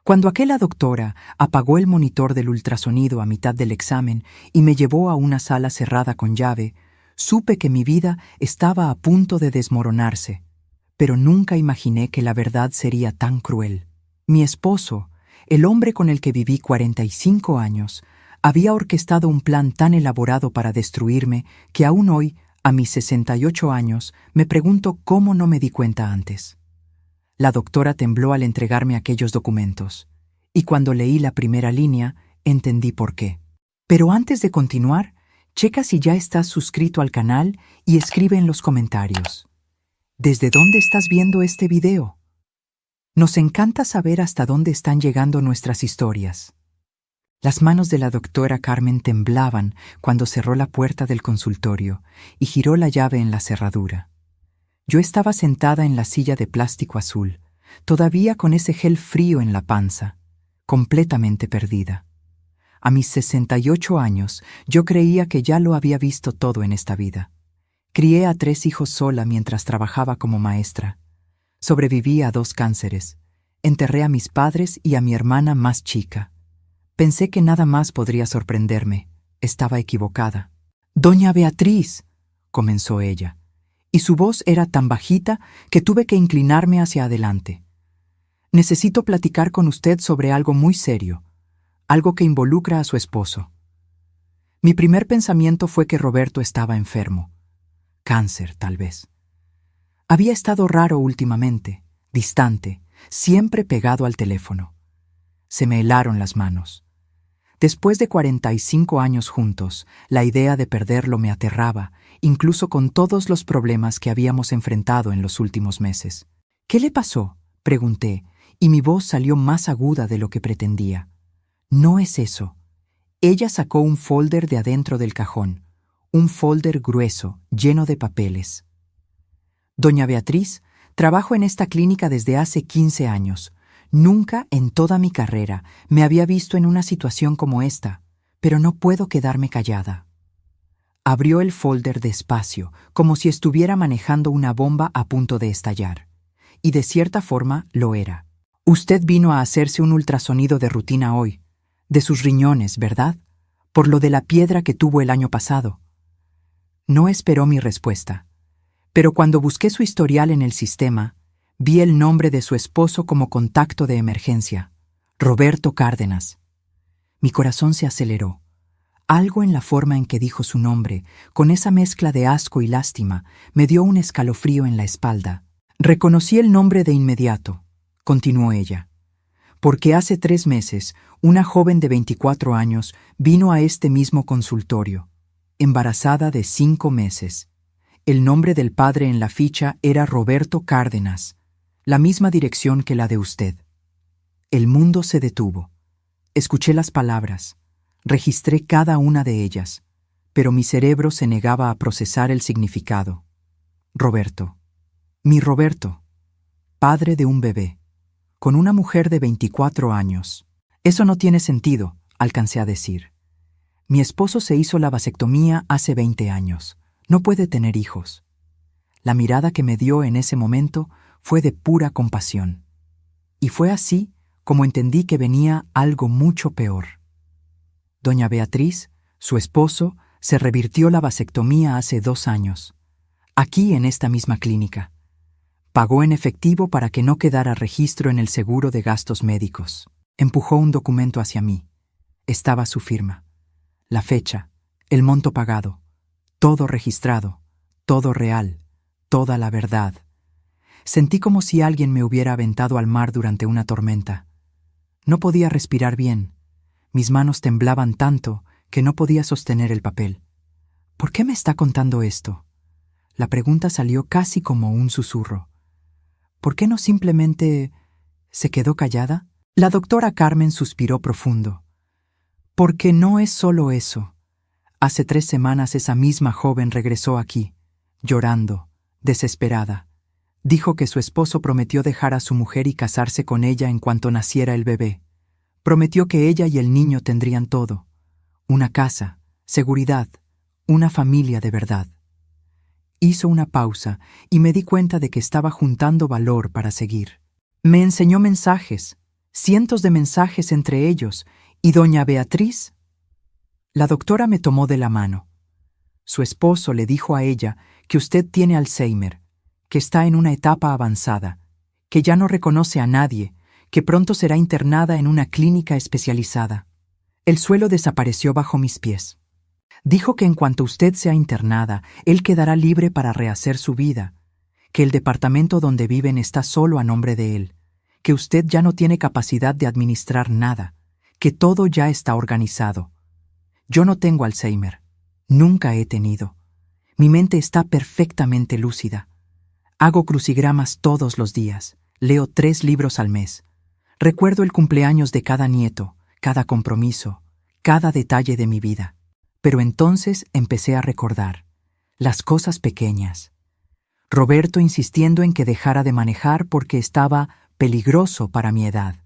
Cuando aquella doctora apagó el monitor del ultrasonido a mitad del examen y me llevó a una sala cerrada con llave, supe que mi vida estaba a punto de desmoronarse, pero nunca imaginé que la verdad sería tan cruel. Mi esposo, el hombre con el que viví 45 años, había orquestado un plan tan elaborado para destruirme que aún hoy, a mis 68 años, me pregunto cómo no me di cuenta antes. La doctora tembló al entregarme aquellos documentos, y cuando leí la primera línea, entendí por qué. Pero antes de continuar, checa si ya estás suscrito al canal y escribe en los comentarios. ¿Desde dónde estás viendo este video? Nos encanta saber hasta dónde están llegando nuestras historias. Las manos de la doctora Carmen temblaban cuando cerró la puerta del consultorio y giró la llave en la cerradura. Yo estaba sentada en la silla de plástico azul, todavía con ese gel frío en la panza, completamente perdida. A mis 68 años, yo creía que ya lo había visto todo en esta vida. Crié a 3 hijos sola mientras trabajaba como maestra. Sobreviví a 2 cánceres. Enterré a mis padres y a mi hermana más chica. Pensé que nada más podría sorprenderme. Estaba equivocada. «Doña Beatriz», comenzó ella, y su voz era tan bajita que tuve que inclinarme hacia adelante. «Necesito platicar con usted sobre algo muy serio, algo que involucra a su esposo». Mi primer pensamiento fue que Roberto estaba enfermo. Cáncer, tal vez. Había estado raro últimamente, distante, siempre pegado al teléfono. Se me helaron las manos. Después de 45 años juntos, la idea de perderlo me aterraba, incluso con todos los problemas que habíamos enfrentado en los últimos meses. «¿Qué le pasó?», pregunté, y mi voz salió más aguda de lo que pretendía. «No es eso». Ella sacó un folder de adentro del cajón, un folder grueso, lleno de papeles. «Doña Beatriz, trabajo en esta clínica desde hace 15 años. Nunca en toda mi carrera me había visto en una situación como esta, pero no puedo quedarme callada». Abrió el folder despacio, como si estuviera manejando una bomba a punto de estallar. Y de cierta forma lo era. «Usted vino a hacerse un ultrasonido de rutina hoy, de sus riñones, ¿verdad? Por lo de la piedra que tuvo el año pasado». No esperó mi respuesta, pero cuando busqué su historial en el sistema, vi el nombre de su esposo como contacto de emergencia, Roberto Cárdenas. Mi corazón se aceleró. Algo en la forma en que dijo su nombre, con esa mezcla de asco y lástima, me dio un escalofrío en la espalda. «Reconocí el nombre de inmediato», continuó ella, «porque hace 3 meses una joven de 24 años vino a este mismo consultorio, embarazada de 5 meses. El nombre del padre en la ficha era Roberto Cárdenas, la misma dirección que la de usted». El mundo se detuvo. Escuché las palabras, registré cada una de ellas, pero mi cerebro se negaba a procesar el significado. Roberto. Mi Roberto. Padre de un bebé. Con una mujer de 24 años. «Eso no tiene sentido», alcancé a decir. «Mi esposo se hizo la vasectomía hace 20 años. No puede tener hijos». La mirada que me dio en ese momento fue de pura compasión. Y fue así como entendí que venía algo mucho peor. Doña Beatriz, su esposo, se revirtió la vasectomía hace 2 años, aquí en esta misma clínica. Pagó en efectivo para que no quedara registro en el seguro de gastos médicos. Empujó un documento hacia mí. Estaba su firma, la fecha, el monto pagado, todo registrado, todo real, toda la verdad. Sentí como si alguien me hubiera aventado al mar durante una tormenta. No podía respirar bien. Mis manos temblaban tanto que no podía sostener el papel. «¿Por qué me está contando esto?». La pregunta salió casi como un susurro. «¿Por qué no simplemente se quedó callada?». La doctora Carmen suspiró profundo. «Porque no es solo eso. Hace 3 semanas esa misma joven regresó aquí, llorando, desesperada. Dijo que su esposo prometió dejar a su mujer y casarse con ella en cuanto naciera el bebé. Prometió que ella y el niño tendrían todo. Una casa, seguridad, una familia de verdad». Hizo una pausa y me di cuenta de que estaba juntando valor para seguir. «Me enseñó mensajes. cientos de mensajes entre ellos, ¿y doña Beatriz? La doctora me tomó de la mano. Su esposo le dijo a ella que usted tiene Alzheimer, que está en una etapa avanzada, que ya no reconoce a nadie, que pronto será internada en una clínica especializada. El suelo desapareció bajo mis pies. Dijo que en cuanto usted sea internada, él quedará libre para rehacer su vida, que el departamento donde viven está solo a nombre de él, que usted ya no tiene capacidad de administrar nada, que todo ya está organizado. Yo no tengo Alzheimer. Nunca he tenido. Mi mente está perfectamente lúcida. Hago crucigramas todos los días. Leo 3 libros al mes. Recuerdo el cumpleaños de cada nieto, cada compromiso, cada detalle de mi vida. Pero entonces empecé a recordar las cosas pequeñas. Roberto insistiendo en que dejara de manejar porque estaba peligroso para mi edad.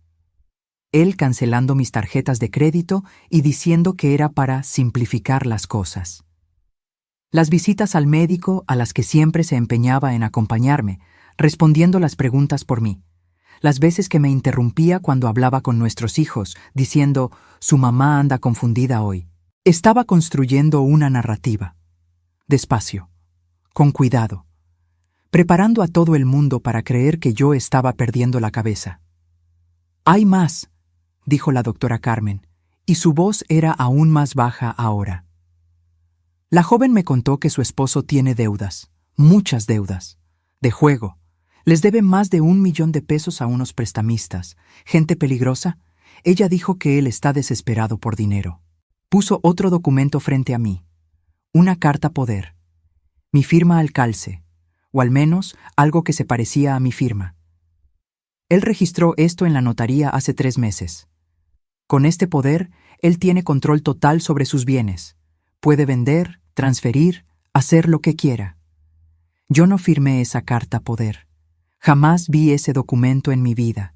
Él cancelando mis tarjetas de crédito y diciendo que era para simplificar las cosas. Las visitas al médico a las que siempre se empeñaba en acompañarme, respondiendo las preguntas por mí. Las veces que me interrumpía cuando hablaba con nuestros hijos, diciendo, su mamá anda confundida hoy. Estaba construyendo una narrativa. Despacio, con cuidado, preparando a todo el mundo para creer que yo estaba perdiendo la cabeza. «Hay más», dijo la doctora Carmen, y su voz era aún más baja ahora. La joven me contó que su esposo tiene deudas, muchas deudas, de juego. Les debe más de 1 millón de pesos a unos prestamistas. Gente peligrosa. Ella dijo que él está desesperado por dinero. Puso otro documento frente a mí. Una carta poder. Mi firma al calce, o al menos algo que se parecía a mi firma. Él registró esto en la notaría hace 3 meses. Con este poder, él tiene control total sobre sus bienes. Puede vender, transferir, hacer lo que quiera. Yo no firmé esa carta poder. Jamás vi ese documento en mi vida.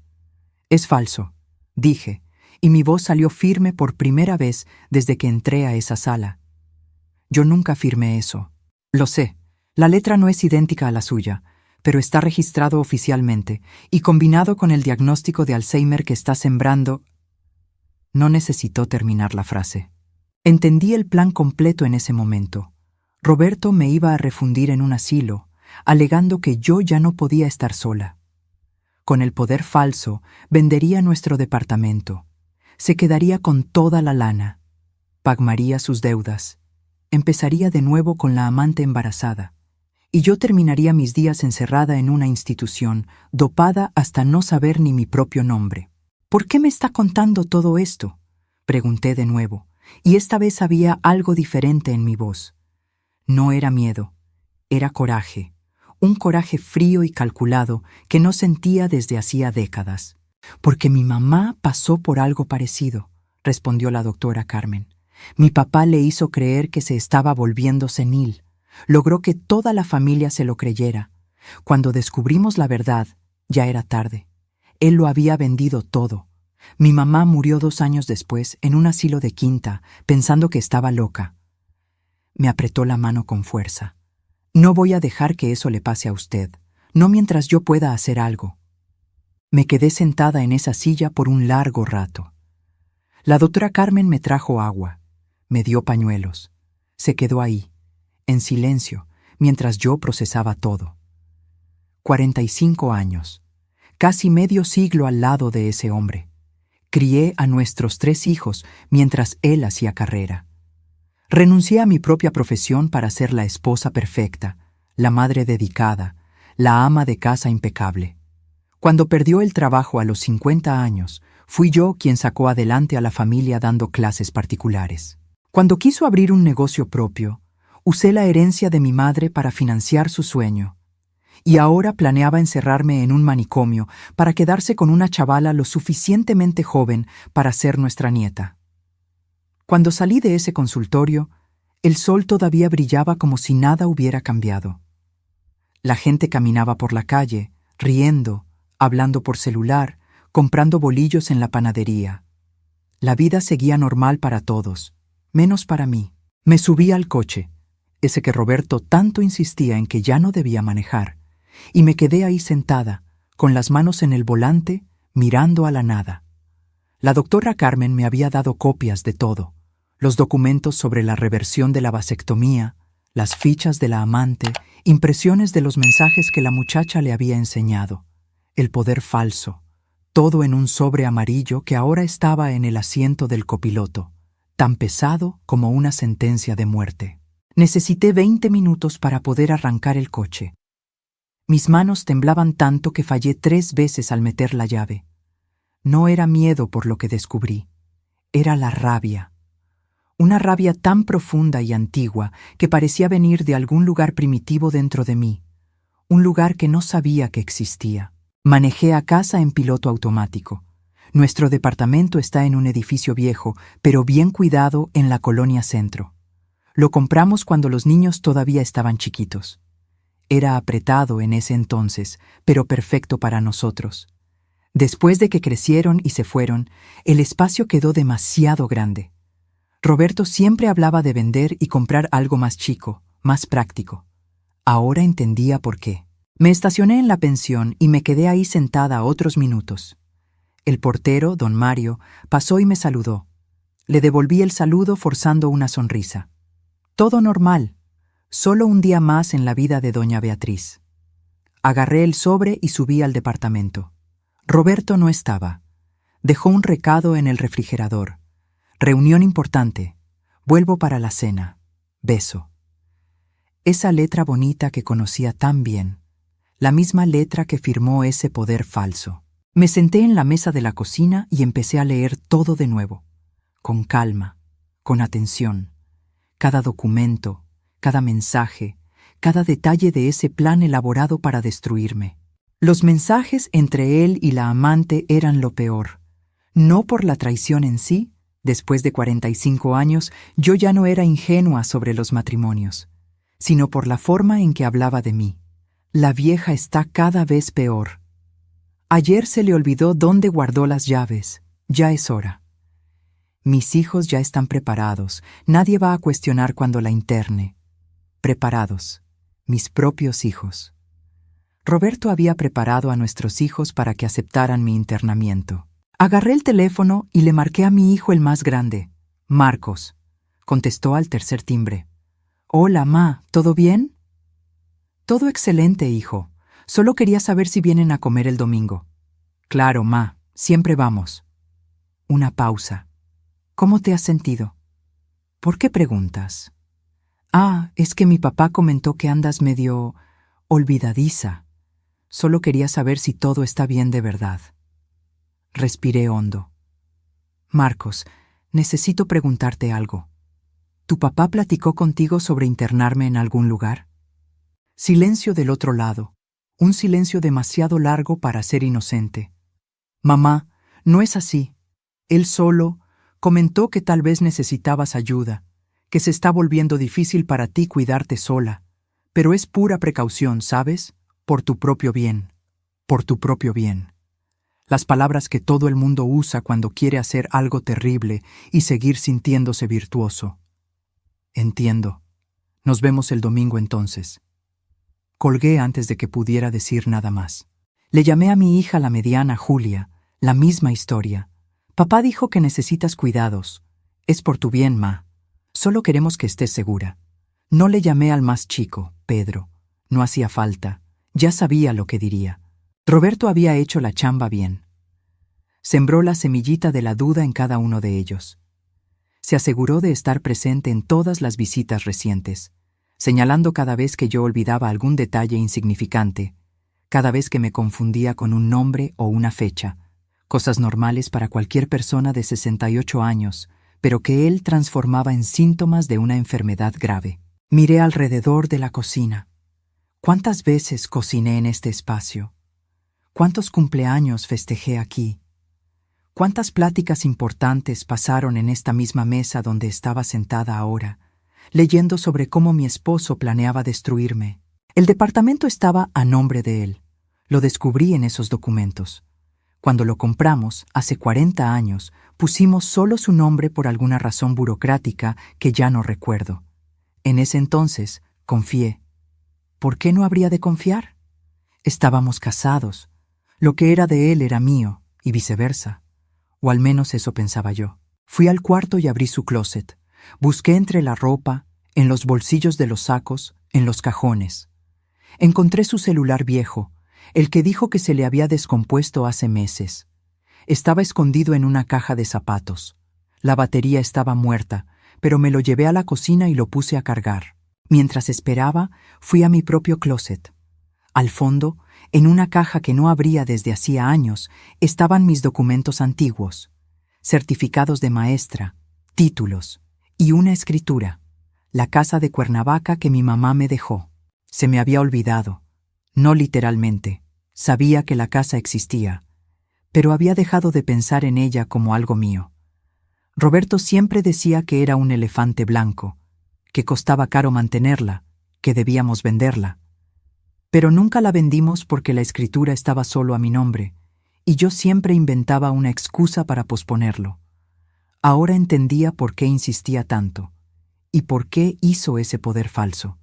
Es falso, dije, y mi voz salió firme por primera vez desde que entré a esa sala. Yo nunca firmé eso. Lo sé, la letra no es idéntica a la suya, pero está registrado oficialmente y combinado con el diagnóstico de Alzheimer que está sembrando. No necesitó terminar la frase. Entendí el plan completo en ese momento. Roberto me iba a refundir en un asilo, alegando que yo ya no podía estar sola. Con el poder falso, vendería nuestro departamento. Se quedaría con toda la lana. Pagaría sus deudas. Empezaría de nuevo con la amante embarazada. Y yo terminaría mis días encerrada en una institución, dopada hasta no saber ni mi propio nombre. ¿Por qué me está contando todo esto?, pregunté de nuevo, y esta vez había algo diferente en mi voz. No era miedo, era coraje, un coraje frío y calculado que no sentía desde hacía décadas. Porque mi mamá pasó por algo parecido, respondió la doctora Carmen. Mi papá le hizo creer que se estaba volviendo senil. Logró que toda la familia se lo creyera. Cuando descubrimos la verdad, ya era tarde. Él lo había vendido todo. Mi mamá murió 2 años después en un asilo de quinta, pensando que estaba loca. Me apretó la mano con fuerza. No voy a dejar que eso le pase a usted, no mientras yo pueda hacer algo. Me quedé sentada en esa silla por un largo rato. La doctora Carmen me trajo agua, me dio pañuelos. Se quedó ahí, en silencio, mientras yo procesaba todo. 45 años, casi medio siglo al lado de ese hombre. Crié a nuestros 3 hijos mientras él hacía carrera. Renuncié a mi propia profesión para ser la esposa perfecta, la madre dedicada, la ama de casa impecable. Cuando perdió el trabajo a los 50 años, fui yo quien sacó adelante a la familia dando clases particulares. Cuando quiso abrir un negocio propio, usé la herencia de mi madre para financiar su sueño. Y ahora planeaba encerrarme en un manicomio para quedarse con una chavala lo suficientemente joven para ser nuestra nieta. Cuando salí de ese consultorio, el sol todavía brillaba como si nada hubiera cambiado. La gente caminaba por la calle, riendo, hablando por celular, comprando bolillos en la panadería. La vida seguía normal para todos, menos para mí. Me subí al coche, ese que Roberto tanto insistía en que ya no debía manejar, y me quedé ahí sentada, con las manos en el volante, mirando a la nada. La doctora Carmen me había dado copias de todo: los documentos sobre la reversión de la vasectomía, las fichas de la amante, impresiones de los mensajes que la muchacha le había enseñado, el poder falso, todo en un sobre amarillo que ahora estaba en el asiento del copiloto, tan pesado como una sentencia de muerte. Necesité 20 minutos para poder arrancar el coche. Mis manos temblaban tanto que fallé 3 veces al meter la llave. No era miedo por lo que descubrí, era la rabia. Una rabia tan profunda y antigua que parecía venir de algún lugar primitivo dentro de mí, un lugar que no sabía que existía. Manejé a casa en piloto automático. Nuestro departamento está en un edificio viejo, pero bien cuidado en la Colonia Centro. Lo compramos cuando los niños todavía estaban chiquitos. Era apretado en ese entonces, pero perfecto para nosotros. Después de que crecieron y se fueron, el espacio quedó demasiado grande. Roberto siempre hablaba de vender y comprar algo más chico, más práctico. Ahora entendía por qué. Me estacioné en la pensión y me quedé ahí sentada otros minutos. El portero, don Mario, pasó y me saludó. Le devolví el saludo forzando una sonrisa. Todo normal, solo un día más en la vida de doña Beatriz. Agarré el sobre y subí al departamento. Roberto no estaba. Dejó un recado en el refrigerador. Reunión importante. Vuelvo para la cena. Beso. Esa letra bonita que conocía tan bien. La misma letra que firmó ese poder falso. Me senté en la mesa de la cocina y empecé a leer todo de nuevo. Con calma, con atención. Cada documento, cada mensaje, cada detalle de ese plan elaborado para destruirme. Los mensajes entre él y la amante eran lo peor. No por la traición en sí. Después de 45 años, yo ya no era ingenua sobre los matrimonios, sino por la forma en que hablaba de mí. La vieja está cada vez peor. Ayer se le olvidó dónde guardó las llaves. Ya es hora. Mis hijos ya están preparados. Nadie va a cuestionar cuando la interne. Preparados. Mis propios hijos. Roberto había preparado a nuestros hijos para que aceptaran mi internamiento. Agarré el teléfono y le marqué a mi hijo el más grande, Marcos. Contestó al tercer timbre. «Hola, ma, ¿todo bien?» «Todo excelente, hijo. Solo quería saber si vienen a comer el domingo». «Claro, ma, siempre vamos». Una pausa. «¿Cómo te has sentido?» «¿Por qué preguntas?» «Ah, es que mi papá comentó que andas medio olvidadiza. Solo quería saber si todo está bien de verdad». Respiré hondo. «Marcos, necesito preguntarte algo. ¿Tu papá platicó contigo sobre internarme en algún lugar?» Silencio del otro lado. Un silencio demasiado largo para ser inocente. «Mamá, no es así. Él solo comentó que tal vez necesitabas ayuda, que se está volviendo difícil para ti cuidarte sola. Pero es pura precaución, ¿sabes? Por tu propio bien. Por tu propio bien». Las palabras que todo el mundo usa cuando quiere hacer algo terrible y seguir sintiéndose virtuoso. Entiendo. Nos vemos el domingo entonces. Colgué antes de que pudiera decir nada más. Le llamé a mi hija la mediana, Julia, la misma historia. Papá dijo que necesitas cuidados. Es por tu bien, ma. Solo queremos que estés segura. No le llamé al más chico, Pedro. No hacía falta. Ya sabía lo que diría. Roberto había hecho la chamba bien. Sembró la semillita de la duda en cada uno de ellos. Se aseguró de estar presente en todas las visitas recientes, señalando cada vez que yo olvidaba algún detalle insignificante, cada vez que me confundía con un nombre o una fecha, cosas normales para cualquier persona de 68 años, pero que él transformaba en síntomas de una enfermedad grave. Miré alrededor de la cocina. ¿Cuántas veces cociné en este espacio? ¿Cuántos cumpleaños festejé aquí? ¿Cuántas pláticas importantes pasaron en esta misma mesa donde estaba sentada ahora, leyendo sobre cómo mi esposo planeaba destruirme? El departamento estaba a nombre de él. Lo descubrí en esos documentos. Cuando lo compramos, hace 40 años, pusimos solo su nombre por alguna razón burocrática que ya no recuerdo. En ese entonces, confié. ¿Por qué no habría de confiar? Estábamos casados. Lo que era de él era mío, y viceversa. O al menos eso pensaba yo. Fui al cuarto y abrí su closet. Busqué entre la ropa, en los bolsillos de los sacos, en los cajones. Encontré su celular viejo, el que dijo que se le había descompuesto hace meses. Estaba escondido en una caja de zapatos. La batería estaba muerta, pero me lo llevé a la cocina y lo puse a cargar. Mientras esperaba, fui a mi propio closet. Al fondo, en una caja que no abría desde hacía años, estaban mis documentos antiguos, certificados de maestra, títulos y una escritura, la casa de Cuernavaca que mi mamá me dejó. Se me había olvidado, no literalmente, sabía que la casa existía, pero había dejado de pensar en ella como algo mío. Roberto siempre decía que era un elefante blanco, que costaba caro mantenerla, que debíamos venderla. Pero nunca la vendimos porque la escritura estaba solo a mi nombre, y yo siempre inventaba una excusa para posponerlo. Ahora entendía por qué insistía tanto, y por qué hizo ese poder falso.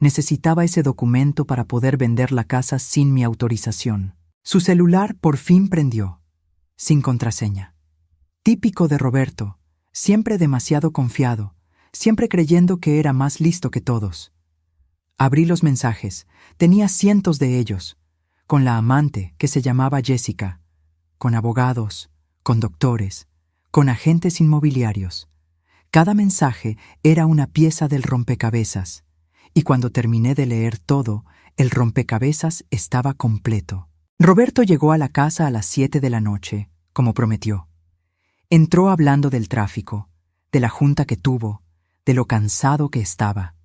Necesitaba ese documento para poder vender la casa sin mi autorización. Su celular por fin prendió, sin contraseña. Típico de Roberto, siempre demasiado confiado, siempre creyendo que era más listo que todos. Abrí los mensajes, tenía cientos de ellos, con la amante que se llamaba Jessica, con abogados, con doctores, con agentes inmobiliarios. Cada mensaje era una pieza del rompecabezas, y cuando terminé de leer todo, el rompecabezas estaba completo. Roberto llegó a la casa a las 7 de la noche, como prometió. Entró hablando del tráfico, de la junta que tuvo, de lo cansado que estaba.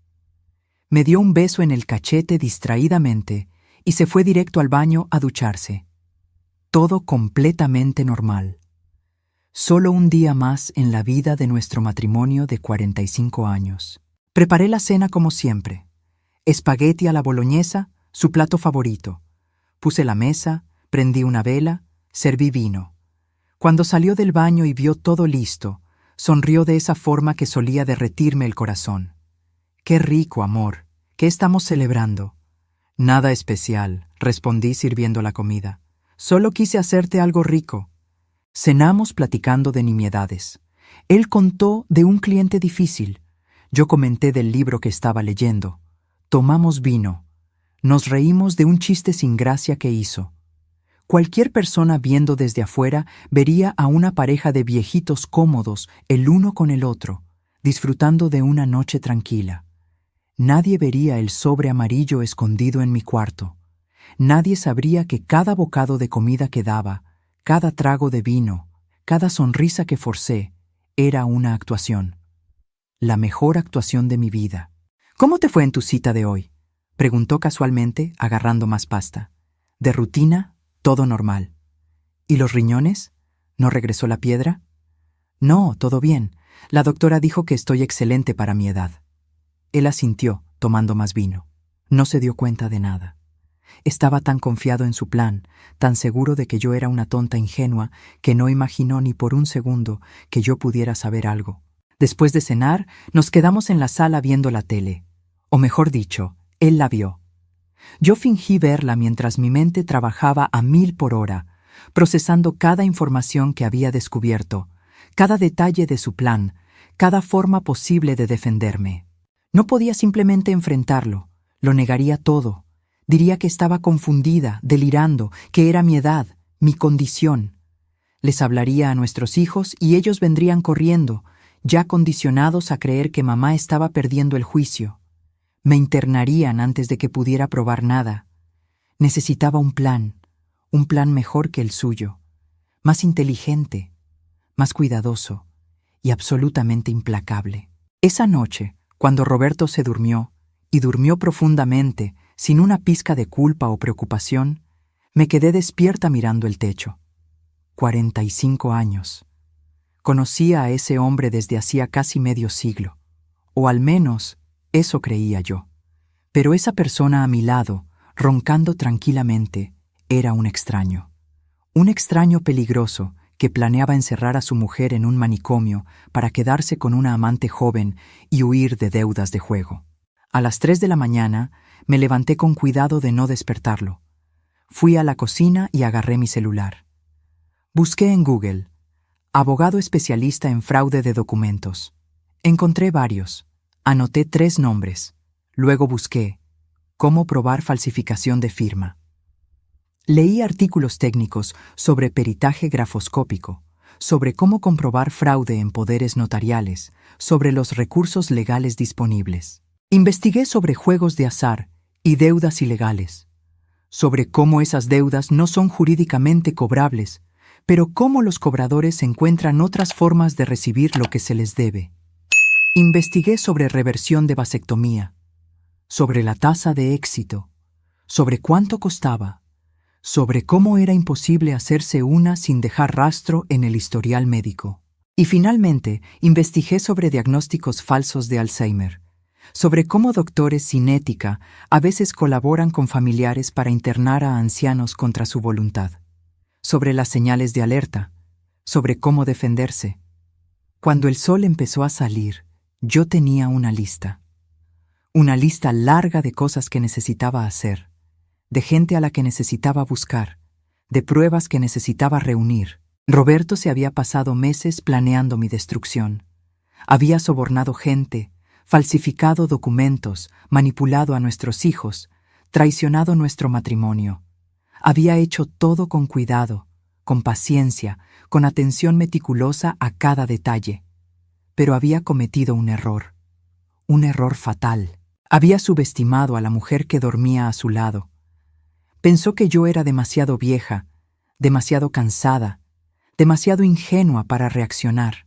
Me dio un beso en el cachete distraídamente y se fue directo al baño a ducharse. Todo completamente normal. Solo un día más en la vida de nuestro matrimonio de 45 años. Preparé la cena como siempre. Espagueti a la boloñesa, su plato favorito. Puse la mesa, prendí una vela, serví vino. Cuando salió del baño y vio todo listo, sonrió de esa forma que solía derretirme el corazón. «Qué rico, amor. ¿Qué estamos celebrando?» «Nada especial», respondí sirviendo la comida. «Solo quise hacerte algo rico». Cenamos platicando de nimiedades. Él contó de un cliente difícil. Yo comenté del libro que estaba leyendo. Tomamos vino. Nos reímos de un chiste sin gracia que hizo. Cualquier persona viendo desde afuera vería a una pareja de viejitos cómodos el uno con el otro, disfrutando de una noche tranquila. Nadie vería el sobre amarillo escondido en mi cuarto. Nadie sabría que cada bocado de comida que daba, cada trago de vino, cada sonrisa que forcé, era una actuación. La mejor actuación de mi vida. «¿Cómo te fue en tu cita de hoy?», preguntó casualmente, agarrando más pasta. «De rutina, todo normal». «¿Y los riñones? ¿No regresó la piedra?» «No, todo bien. La doctora dijo que estoy excelente para mi edad». Él asintió, tomando más vino. No se dio cuenta de nada. Estaba tan confiado en su plan, tan seguro de que yo era una tonta ingenua, que no imaginó ni por un segundo que yo pudiera saber algo. Después de cenar, nos quedamos en la sala viendo la tele. O mejor dicho, él la vio. Yo fingí verla mientras mi mente trabajaba a 1000 por hora, procesando cada información que había descubierto, cada detalle de su plan, cada forma posible de defenderme. No podía simplemente enfrentarlo, lo negaría todo. Diría que estaba confundida, delirando, que era mi edad, mi condición. Les hablaría a nuestros hijos y ellos vendrían corriendo, ya condicionados a creer que mamá estaba perdiendo el juicio. Me internarían antes de que pudiera probar nada. Necesitaba un plan mejor que el suyo, más inteligente, más cuidadoso y absolutamente implacable. Esa noche, cuando Roberto se durmió, y durmió profundamente, sin una pizca de culpa o preocupación, me quedé despierta mirando el techo. 45 años. Conocía a ese hombre desde hacía casi medio siglo, o al menos eso creía yo. Pero esa persona a mi lado, roncando tranquilamente, era un extraño peligroso que planeaba encerrar a su mujer en un manicomio para quedarse con una amante joven y huir de deudas de juego. A las 3 de la mañana me levanté con cuidado de no despertarlo. Fui a la cocina y agarré mi celular. Busqué en Google, abogado especialista en fraude de documentos. Encontré varios. Anoté 3 nombres. Luego busqué, cómo probar falsificación de firma. Leí artículos técnicos sobre peritaje grafoscópico, sobre cómo comprobar fraude en poderes notariales, sobre los recursos legales disponibles. Investigué sobre juegos de azar y deudas ilegales, sobre cómo esas deudas no son jurídicamente cobrables, pero cómo los cobradores encuentran otras formas de recibir lo que se les debe. Investigué sobre reversión de vasectomía, sobre la tasa de éxito, sobre cuánto costaba, sobre cómo era imposible hacerse una sin dejar rastro en el historial médico. Y finalmente, investigué sobre diagnósticos falsos de Alzheimer, sobre cómo doctores sin ética a veces colaboran con familiares para internar a ancianos contra su voluntad, sobre las señales de alerta, sobre cómo defenderse. Cuando el sol empezó a salir, yo tenía una lista larga de cosas que necesitaba hacer, de gente a la que necesitaba buscar, de pruebas que necesitaba reunir. Roberto se había pasado meses planeando mi destrucción. Había sobornado gente, falsificado documentos, manipulado a nuestros hijos, traicionado nuestro matrimonio. Había hecho todo con cuidado, con paciencia, con atención meticulosa a cada detalle. Pero había cometido un error fatal. Había subestimado a la mujer que dormía a su lado. Pensó que yo era demasiado vieja, demasiado cansada, demasiado ingenua para reaccionar.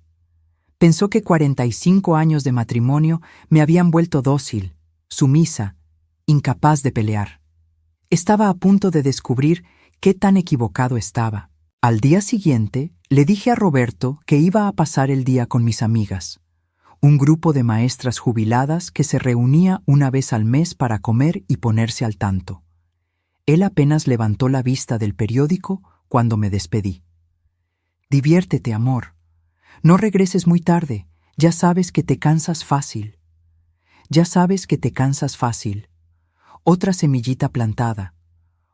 Pensó que 45 años de matrimonio me habían vuelto dócil, sumisa, incapaz de pelear. Estaba a punto de descubrir qué tan equivocado estaba. Al día siguiente, le dije a Roberto que iba a pasar el día con mis amigas, un grupo de maestras jubiladas que se reunía una vez al mes para comer y ponerse al tanto. Él apenas levantó la vista del periódico cuando me despedí. Diviértete, amor. No regreses muy tarde. Ya sabes que te cansas fácil. Otra semillita plantada.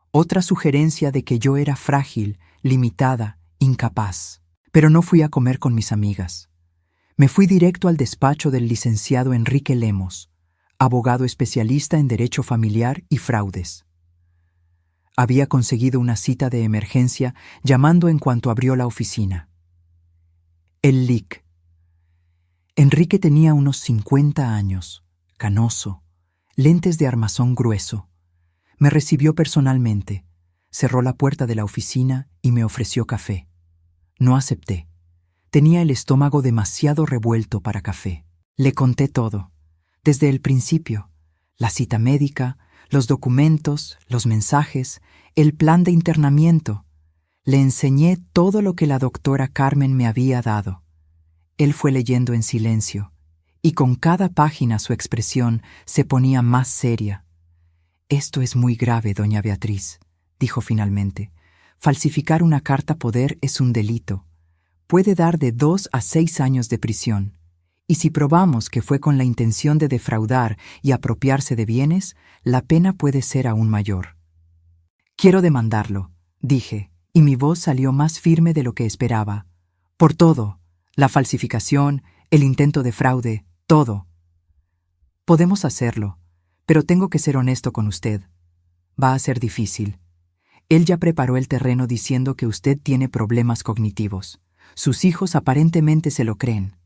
Otra sugerencia de que yo era frágil, limitada, incapaz. Pero no fui a comer con mis amigas. Me fui directo al despacho del licenciado Enrique Lemos, abogado especialista en derecho familiar y fraudes. Había conseguido una cita de emergencia llamando en cuanto abrió la oficina. El LIC. Enrique tenía unos 50 años, canoso, lentes de armazón grueso. Me recibió personalmente, cerró la puerta de la oficina y me ofreció café. No acepté. Tenía el estómago demasiado revuelto para café. Le conté todo, desde el principio, la cita médica, los documentos, los mensajes, el plan de internamiento. Le enseñé todo lo que la doctora Carmen me había dado. Él fue leyendo en silencio, y con cada página su expresión se ponía más seria. «Esto es muy grave, doña Beatriz», dijo finalmente. «Falsificar una carta poder es un delito. Puede dar de 2 a 6 años de prisión. Y si probamos que fue con la intención de defraudar y apropiarse de bienes, la pena puede ser aún mayor». «Quiero demandarlo», dije, y mi voz salió más firme de lo que esperaba. «Por todo, la falsificación, el intento de fraude, todo». «Podemos hacerlo, pero tengo que ser honesto con usted. Va a ser difícil. Él ya preparó el terreno diciendo que usted tiene problemas cognitivos. Sus hijos aparentemente se lo creen.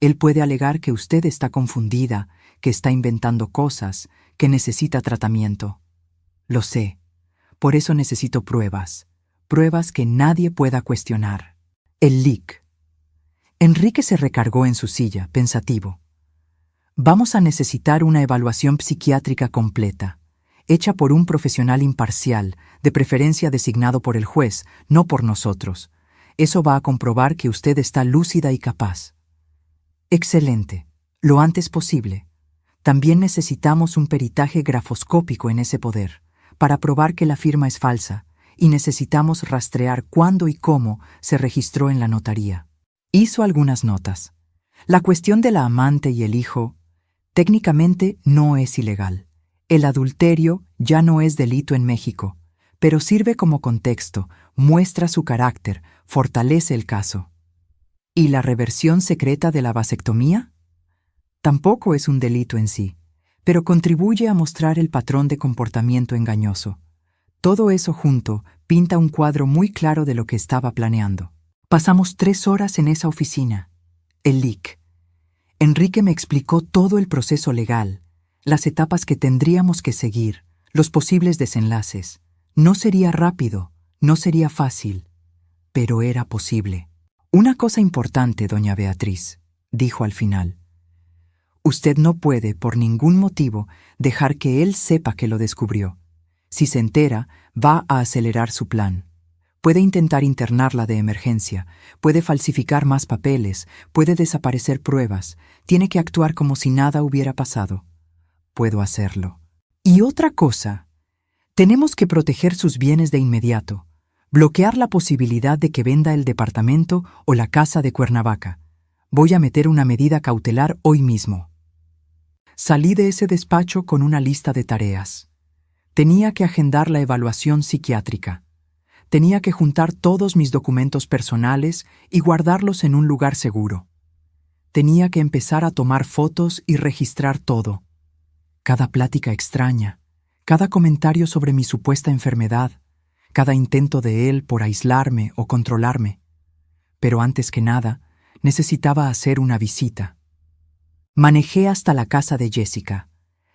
Él puede alegar que usted está confundida, que está inventando cosas, que necesita tratamiento. Lo sé. Por eso necesito pruebas. Pruebas que nadie pueda cuestionar». El LIC. Enrique se recargó en su silla, pensativo. «Vamos a necesitar una evaluación psiquiátrica completa, hecha por un profesional imparcial, de preferencia designado por el juez, no por nosotros. Eso va a comprobar que usted está lúcida y capaz». «Excelente. Lo antes posible. También necesitamos un peritaje grafoscópico en ese poder, para probar que la firma es falsa, y necesitamos rastrear cuándo y cómo se registró en la notaría». Hizo algunas notas. La cuestión de la amante y el hijo, técnicamente no es ilegal. El adulterio ya no es delito en México, pero sirve como contexto, muestra su carácter, fortalece el caso. ¿Y la reversión secreta de la vasectomía? Tampoco es un delito en sí, pero contribuye a mostrar el patrón de comportamiento engañoso. Todo eso junto pinta un cuadro muy claro de lo que estaba planeando. Pasamos 3 horas en esa oficina. El LIC. Enrique me explicó todo el proceso legal, las etapas que tendríamos que seguir, los posibles desenlaces. No sería rápido, no sería fácil, pero era posible. Una cosa importante, doña Beatriz, dijo al final. Usted no puede, por ningún motivo, dejar que él sepa que lo descubrió. Si se entera, va a acelerar su plan. Puede intentar internarla de emergencia, puede falsificar más papeles, puede desaparecer pruebas, tiene que actuar como si nada hubiera pasado. Puedo hacerlo. Y otra cosa, tenemos que proteger sus bienes de inmediato, bloquear la posibilidad de que venda el departamento o la casa de Cuernavaca. Voy a meter una medida cautelar hoy mismo. Salí de ese despacho con una lista de tareas. Tenía que agendar la evaluación psiquiátrica. Tenía que juntar todos mis documentos personales y guardarlos en un lugar seguro. Tenía que empezar a tomar fotos y registrar todo. Cada plática extraña, cada comentario sobre mi supuesta enfermedad, cada intento de él por aislarme o controlarme. Pero antes que nada, necesitaba hacer una visita. Manejé hasta la casa de Jessica.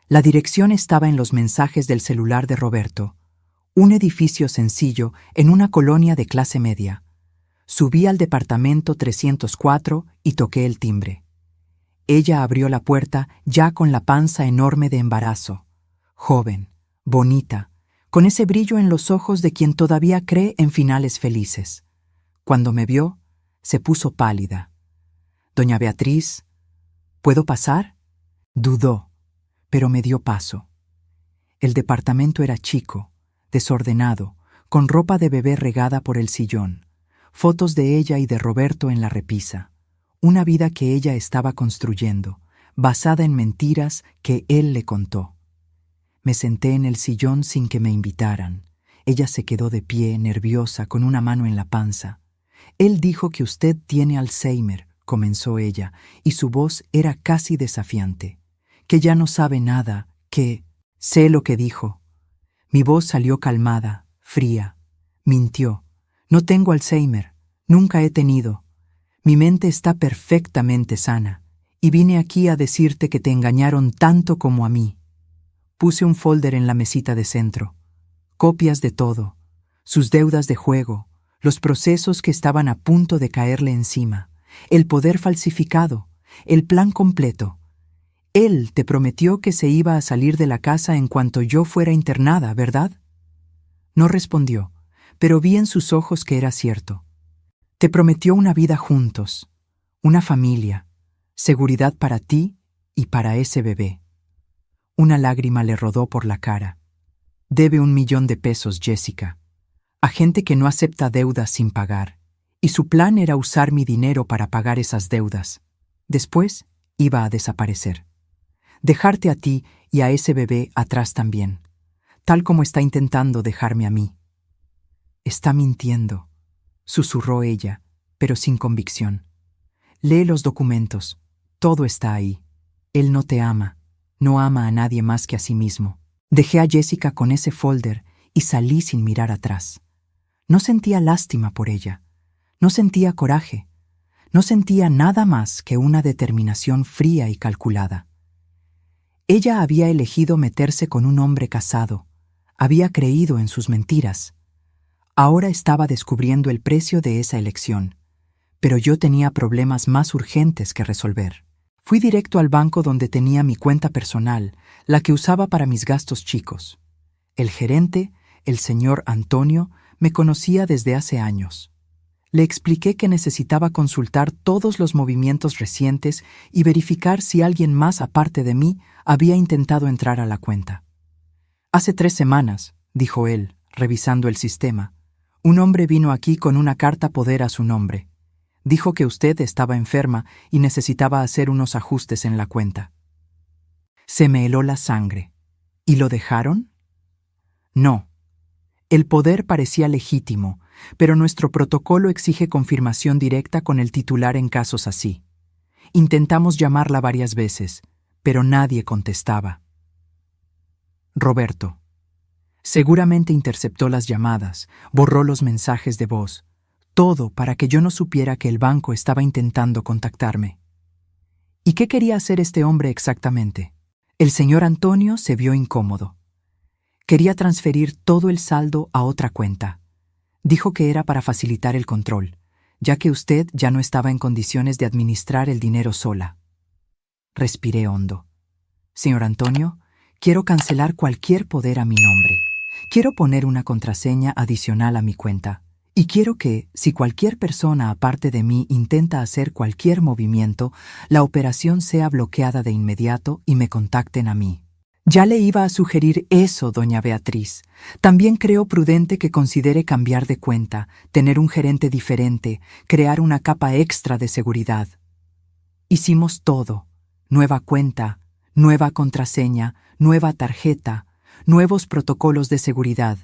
La dirección estaba en los mensajes del celular de Roberto. Un edificio sencillo en una colonia de clase media. Subí al departamento 304 y toqué el timbre. Ella abrió la puerta ya con la panza enorme de embarazo. Joven, bonita, con ese brillo en los ojos de quien todavía cree en finales felices. Cuando me vio, se puso pálida. «Doña Beatriz, ¿puedo pasar?» Dudó, pero me dio paso. El departamento era chico, desordenado, con ropa de bebé regada por el sillón, fotos de ella y de Roberto en la repisa, una vida que ella estaba construyendo, basada en mentiras que él le contó. Me senté en el sillón sin que me invitaran. Ella se quedó de pie, nerviosa, con una mano en la panza. «Él dijo que usted tiene Alzheimer», comenzó ella, y su voz era casi desafiante. «Que ya no sabe nada, que...» Sé lo que dijo. Mi voz salió calmada, fría. Mintió. No tengo Alzheimer. Nunca he tenido. Mi mente está perfectamente sana. Y vine aquí a decirte que te engañaron tanto como a mí. Puse un folder en la mesita de centro. Copias de todo. Sus deudas de juego. Los procesos que estaban a punto de caerle encima. El poder falsificado. El plan completo. Él te prometió que se iba a salir de la casa en cuanto yo fuera internada, ¿verdad? No respondió, pero vi en sus ojos que era cierto. Te prometió una vida juntos, una familia, seguridad para ti y para ese bebé. Una lágrima le rodó por la cara. Debe 1.000.000 de pesos, Jessica, a gente que no acepta deudas sin pagar, y su plan era usar mi dinero para pagar esas deudas. Después iba a desaparecer. Dejarte a ti y a ese bebé atrás también, tal como está intentando dejarme a mí. Está mintiendo, susurró ella, pero sin convicción. Lee los documentos, todo está ahí. Él no te ama, no ama a nadie más que a sí mismo. Dejé a Jessica con ese folder y salí sin mirar atrás. No sentía lástima por ella, no sentía coraje, no sentía nada más que una determinación fría y calculada. Ella había elegido meterse con un hombre casado, había creído en sus mentiras. Ahora estaba descubriendo el precio de esa elección, pero yo tenía problemas más urgentes que resolver. Fui directo al banco donde tenía mi cuenta personal, la que usaba para mis gastos chicos. El gerente, el señor Antonio, me conocía desde hace años. Le expliqué que necesitaba consultar todos los movimientos recientes y verificar si alguien más aparte de mí había intentado entrar a la cuenta. Hace 3 semanas, dijo él, revisando el sistema, un hombre vino aquí con una carta poder a su nombre. Dijo que usted estaba enferma y necesitaba hacer unos ajustes en la cuenta. Se me heló la sangre. ¿Y lo dejaron? No. El poder parecía legítimo, pero nuestro protocolo exige confirmación directa con el titular en casos así. Intentamos llamarla varias veces, pero nadie contestaba. Roberto. Seguramente interceptó las llamadas, borró los mensajes de voz, todo para que yo no supiera que el banco estaba intentando contactarme. ¿Y qué quería hacer este hombre exactamente? El señor Antonio se vio incómodo. Quería transferir todo el saldo a otra cuenta. Dijo que era para facilitar el control, ya que usted ya no estaba en condiciones de administrar el dinero sola. Respiré hondo. Señor Antonio, quiero cancelar cualquier poder a mi nombre. Quiero poner una contraseña adicional a mi cuenta. Y quiero que, si cualquier persona aparte de mí intenta hacer cualquier movimiento, la operación sea bloqueada de inmediato y me contacten a mí. Ya le iba a sugerir eso, doña Beatriz. También creo prudente que considere cambiar de cuenta, tener un gerente diferente, crear una capa extra de seguridad. Hicimos todo. Nueva cuenta, nueva contraseña, nueva tarjeta, nuevos protocolos de seguridad.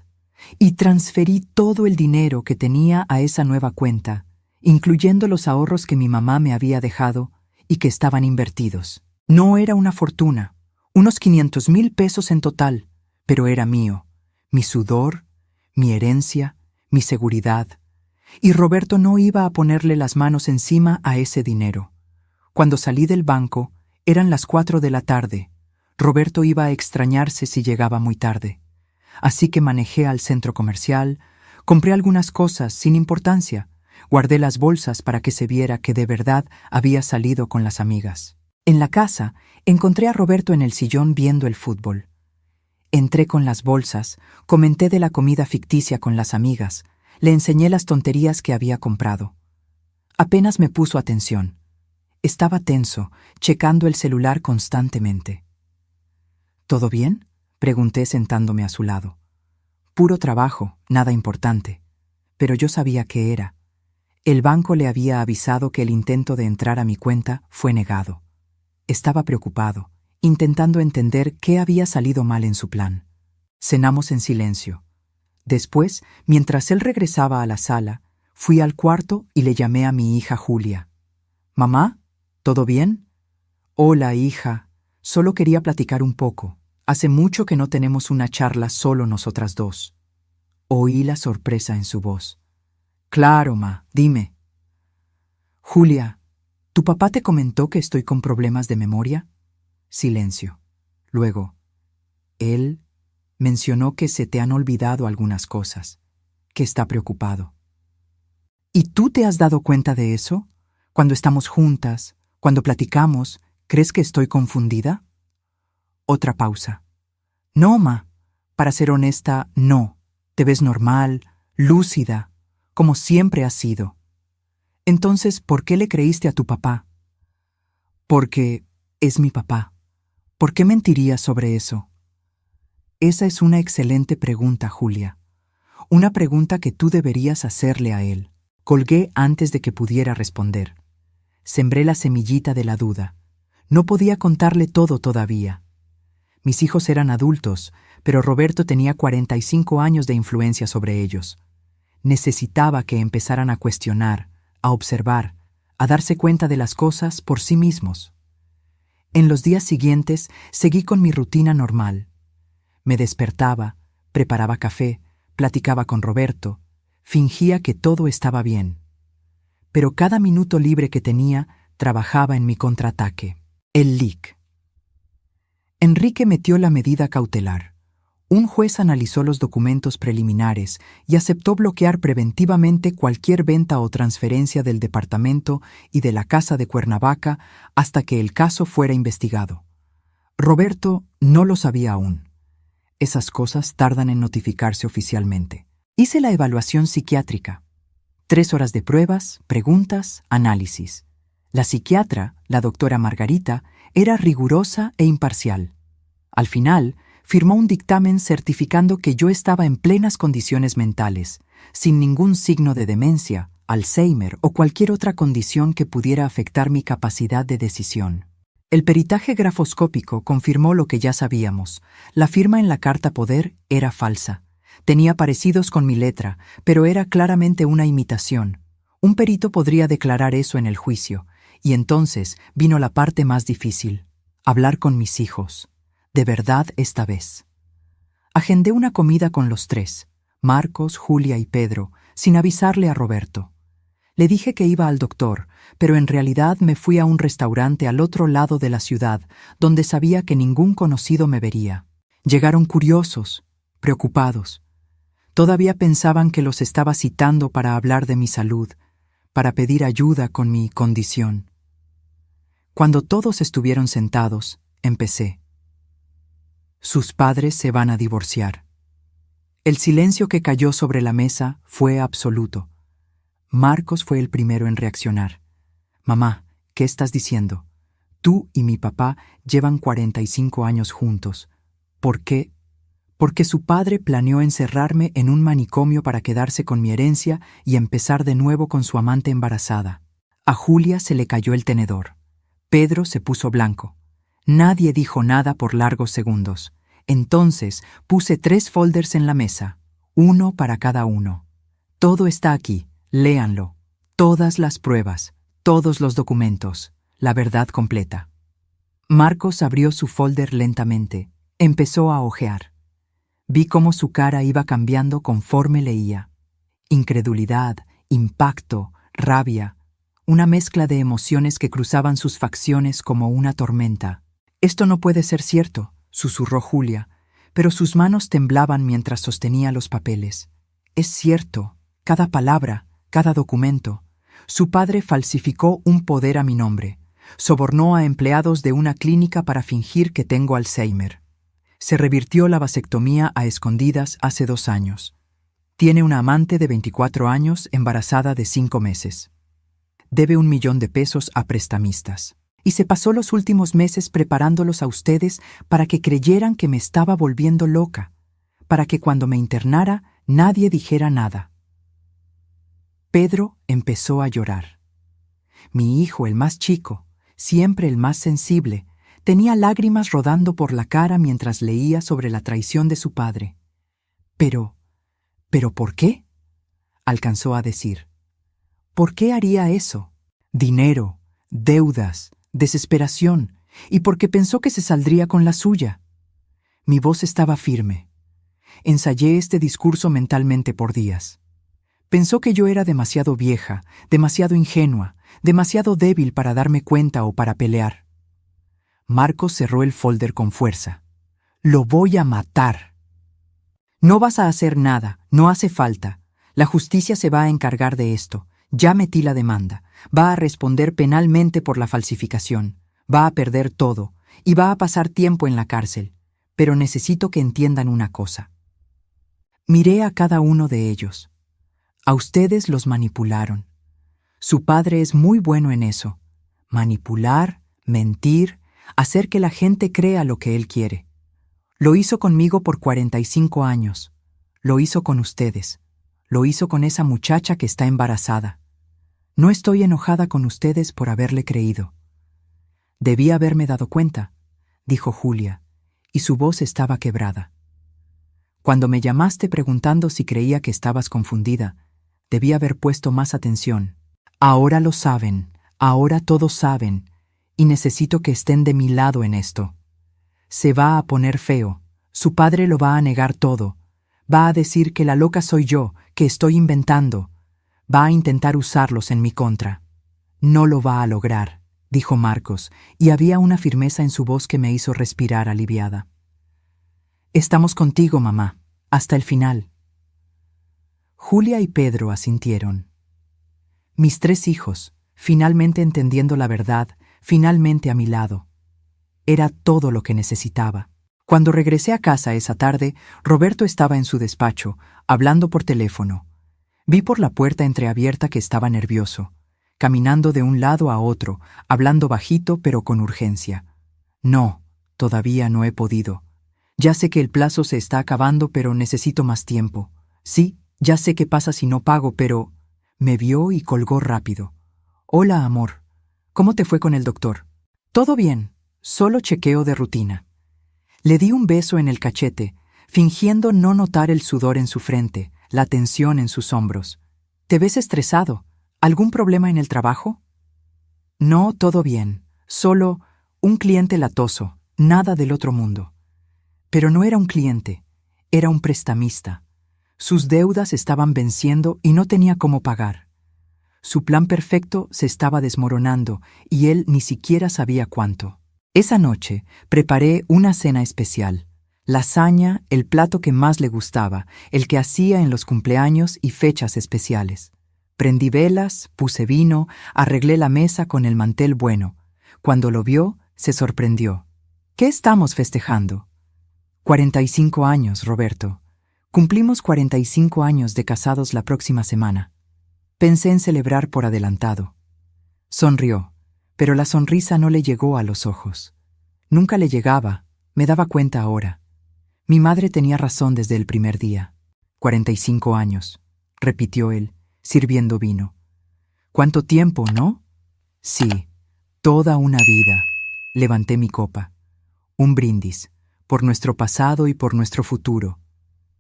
Y transferí todo el dinero que tenía a esa nueva cuenta, incluyendo los ahorros que mi mamá me había dejado y que estaban invertidos. No era una fortuna, unos 500,000 pesos en total, pero era mío, mi sudor, mi herencia, mi seguridad. Y Roberto no iba a ponerle las manos encima a ese dinero. Cuando salí del banco, eran las 4 de la tarde. Roberto iba a extrañarse si llegaba muy tarde. Así que manejé al centro comercial, compré algunas cosas sin importancia, guardé las bolsas para que se viera que de verdad había salido con las amigas. En la casa, encontré a Roberto en el sillón viendo el fútbol. Entré con las bolsas, comenté de la comida ficticia con las amigas, le enseñé las tonterías que había comprado. Apenas me puso atención. Estaba tenso, checando el celular constantemente. ¿Todo bien?, pregunté sentándome a su lado. Puro trabajo, nada importante. Pero yo sabía qué era. El banco le había avisado que el intento de entrar a mi cuenta fue negado. Estaba preocupado, intentando entender qué había salido mal en su plan. Cenamos en silencio. Después, mientras él regresaba a la sala, fui al cuarto y le llamé a mi hija Julia. «¿Mamá? ¿Todo bien?» «Hola, hija. Solo quería platicar un poco. Hace mucho que no tenemos una charla solo nosotras dos». Oí la sorpresa en su voz. «Claro, ma, dime». «Julia, ¿tu papá te comentó que estoy con problemas de memoria?» Silencio. Luego, él mencionó que se te han olvidado algunas cosas, que está preocupado. ¿Y tú te has dado cuenta de eso? Cuando estamos juntas, cuando platicamos, ¿crees que estoy confundida?» Otra pausa. «No, ma. Para ser honesta, no. Te ves normal, lúcida, como siempre has sido». «Entonces, ¿por qué le creíste a tu papá?» «Porque es mi papá. ¿Por qué mentiría sobre eso?» Esa es una excelente pregunta, Julia. Una pregunta que tú deberías hacerle a él. Colgué antes de que pudiera responder. Sembré la semillita de la duda. No podía contarle todo todavía. Mis hijos eran adultos, pero Roberto tenía 45 años de influencia sobre ellos. Necesitaba que empezaran a cuestionar, a observar, a darse cuenta de las cosas por sí mismos. En los días siguientes seguí con mi rutina normal. Me despertaba, preparaba café, platicaba con Roberto, fingía que todo estaba bien. Pero cada minuto libre que tenía, trabajaba en mi contraataque. El LIC. Enrique metió la medida cautelar. Un juez analizó los documentos preliminares y aceptó bloquear preventivamente cualquier venta o transferencia del departamento y de la casa de Cuernavaca hasta que el caso fuera investigado. Roberto no lo sabía aún. Esas cosas tardan en notificarse oficialmente. Hice la evaluación psiquiátrica. 3 horas de pruebas, preguntas, análisis. La psiquiatra, la doctora Margarita, era rigurosa e imparcial. Al final, firmó un dictamen certificando que yo estaba en plenas condiciones mentales, sin ningún signo de demencia, Alzheimer o cualquier otra condición que pudiera afectar mi capacidad de decisión. El peritaje grafoscópico confirmó lo que ya sabíamos. La firma en la carta poder era falsa. Tenía parecidos con mi letra, pero era claramente una imitación. Un perito podría declarar eso en el juicio, y entonces vino la parte más difícil: hablar con mis hijos. De verdad esta vez. Agendé una comida con los tres, Marcos, Julia y Pedro, sin avisarle a Roberto. Le dije que iba al doctor, pero en realidad me fui a un restaurante al otro lado de la ciudad, donde sabía que ningún conocido me vería. Llegaron curiosos, preocupados. Todavía pensaban que los estaba citando para hablar de mi salud, para pedir ayuda con mi condición. Cuando todos estuvieron sentados, empecé. Sus padres se van a divorciar. El silencio que cayó sobre la mesa fue absoluto. Marcos fue el primero en reaccionar. Mamá, ¿qué estás diciendo? Tú y mi papá llevan 45 años juntos. ¿Por qué? Porque su padre planeó encerrarme en un manicomio para quedarse con mi herencia y empezar de nuevo con su amante embarazada. A Julia se le cayó el tenedor. Pedro se puso blanco. Nadie dijo nada por largos segundos. Entonces puse 3 folders en la mesa, uno para cada uno. Todo está aquí, léanlo. Todas las pruebas, todos los documentos, la verdad completa. Marcos abrió su folder lentamente. Empezó a hojear. Vi cómo su cara iba cambiando conforme leía. Incredulidad, impacto, rabia, una mezcla de emociones que cruzaban sus facciones como una tormenta. «Esto no puede ser cierto», susurró Julia, pero sus manos temblaban mientras sostenía los papeles. «Es cierto, cada palabra, cada documento. Su padre falsificó un poder a mi nombre. Sobornó a empleados de una clínica para fingir que tengo Alzheimer. Se revirtió la vasectomía a escondidas hace 2 años. Tiene una amante de 24 años embarazada de 5 meses. Debe 1 millón de pesos a prestamistas. Y se pasó los últimos meses preparándolos a ustedes para que creyeran que me estaba volviendo loca, para que cuando me internara nadie dijera nada». Pedro empezó a llorar. Mi hijo, el más chico, siempre el más sensible, tenía lágrimas rodando por la cara mientras leía sobre la traición de su padre. «¿Pero por qué?», alcanzó a decir. «¿Por qué haría eso? Dinero, deudas, desesperación, y porque pensó que se saldría con la suya». Mi voz estaba firme. Ensayé este discurso mentalmente por días. Pensó que yo era demasiado vieja, demasiado ingenua, demasiado débil para darme cuenta o para pelear. Marcos cerró el folder con fuerza. «Lo voy a matar». «No vas a hacer nada, no hace falta. La justicia se va a encargar de esto. Ya metí la demanda. Va a responder penalmente por la falsificación. Va a perder todo y va a pasar tiempo en la cárcel. Pero necesito que entiendan una cosa». Miré a cada uno de ellos. A ustedes los manipularon. Su padre es muy bueno en eso. Manipular, mentir, hacer que la gente crea lo que él quiere. Lo hizo conmigo por 45 años. Lo hizo con ustedes. Lo hizo con esa muchacha que está embarazada. No estoy enojada con ustedes por haberle creído. Debí haberme dado cuenta, dijo Julia, y su voz estaba quebrada. Cuando me llamaste preguntando si creía que estabas confundida, debí haber puesto más atención. Ahora lo saben, ahora todos saben, y necesito que estén de mi lado en esto. Se va a poner feo, su padre lo va a negar todo, va a decir que la loca soy yo, que estoy inventando, va a intentar usarlos en mi contra. No lo va a lograr, dijo Marcos, y había una firmeza en su voz que me hizo respirar aliviada. Estamos contigo, mamá, hasta el final. Julia y Pedro asintieron. Mis 3 hijos, finalmente entendiendo la verdad, finalmente a mi lado. Era todo lo que necesitaba. Cuando regresé a casa esa tarde, Roberto estaba en su despacho, hablando por teléfono. Vi por la puerta entreabierta que estaba nervioso, caminando de un lado a otro, hablando bajito pero con urgencia. No, todavía no he podido. Ya sé que el plazo se está acabando, pero necesito más tiempo. Sí, ya sé qué pasa si no pago, pero... Me vio y colgó rápido. Hola, amor. ¿Cómo te fue con el doctor? Todo bien, solo chequeo de rutina. Le di un beso en el cachete, fingiendo no notar el sudor en su frente, la tensión en sus hombros. «¿Te ves estresado? ¿Algún problema en el trabajo?» «No, todo bien. Solo un cliente latoso, nada del otro mundo». Pero no era un cliente, era un prestamista. Sus deudas estaban venciendo y no tenía cómo pagar. Su plan perfecto se estaba desmoronando y él ni siquiera sabía cuánto. Esa noche preparé una cena especial. Lasaña, el plato que más le gustaba, el que hacía en los cumpleaños y fechas especiales. Prendí velas, puse vino, arreglé la mesa con el mantel bueno. Cuando lo vio, se sorprendió. «¿Qué estamos festejando?» 45 años, Roberto. Cumplimos 45 años de casados la próxima semana. Pensé en celebrar por adelantado. Sonrió, pero la sonrisa no le llegó a los ojos. Nunca le llegaba, me daba cuenta ahora. Mi madre tenía razón desde el primer día. 45 años, repitió él, sirviendo vino. ¿Cuánto tiempo, no? Sí, toda una vida. Levanté mi copa. Un brindis, por nuestro pasado y por nuestro futuro.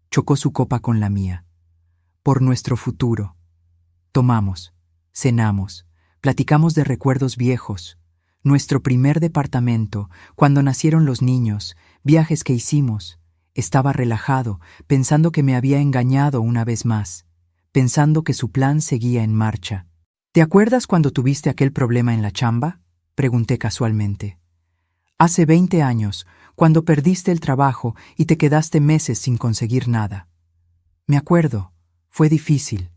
Chocó su copa con la mía. Por nuestro futuro. Tomamos, cenamos, platicamos de recuerdos viejos, nuestro primer departamento, cuando nacieron los niños, viajes que hicimos. Estaba relajado, pensando que me había engañado una vez más, pensando que su plan seguía en marcha. «¿Te acuerdas cuando tuviste aquel problema en la chamba?», pregunté casualmente. «Hace 20 años, cuando perdiste el trabajo y te quedaste meses sin conseguir nada». «Me acuerdo, fue difícil.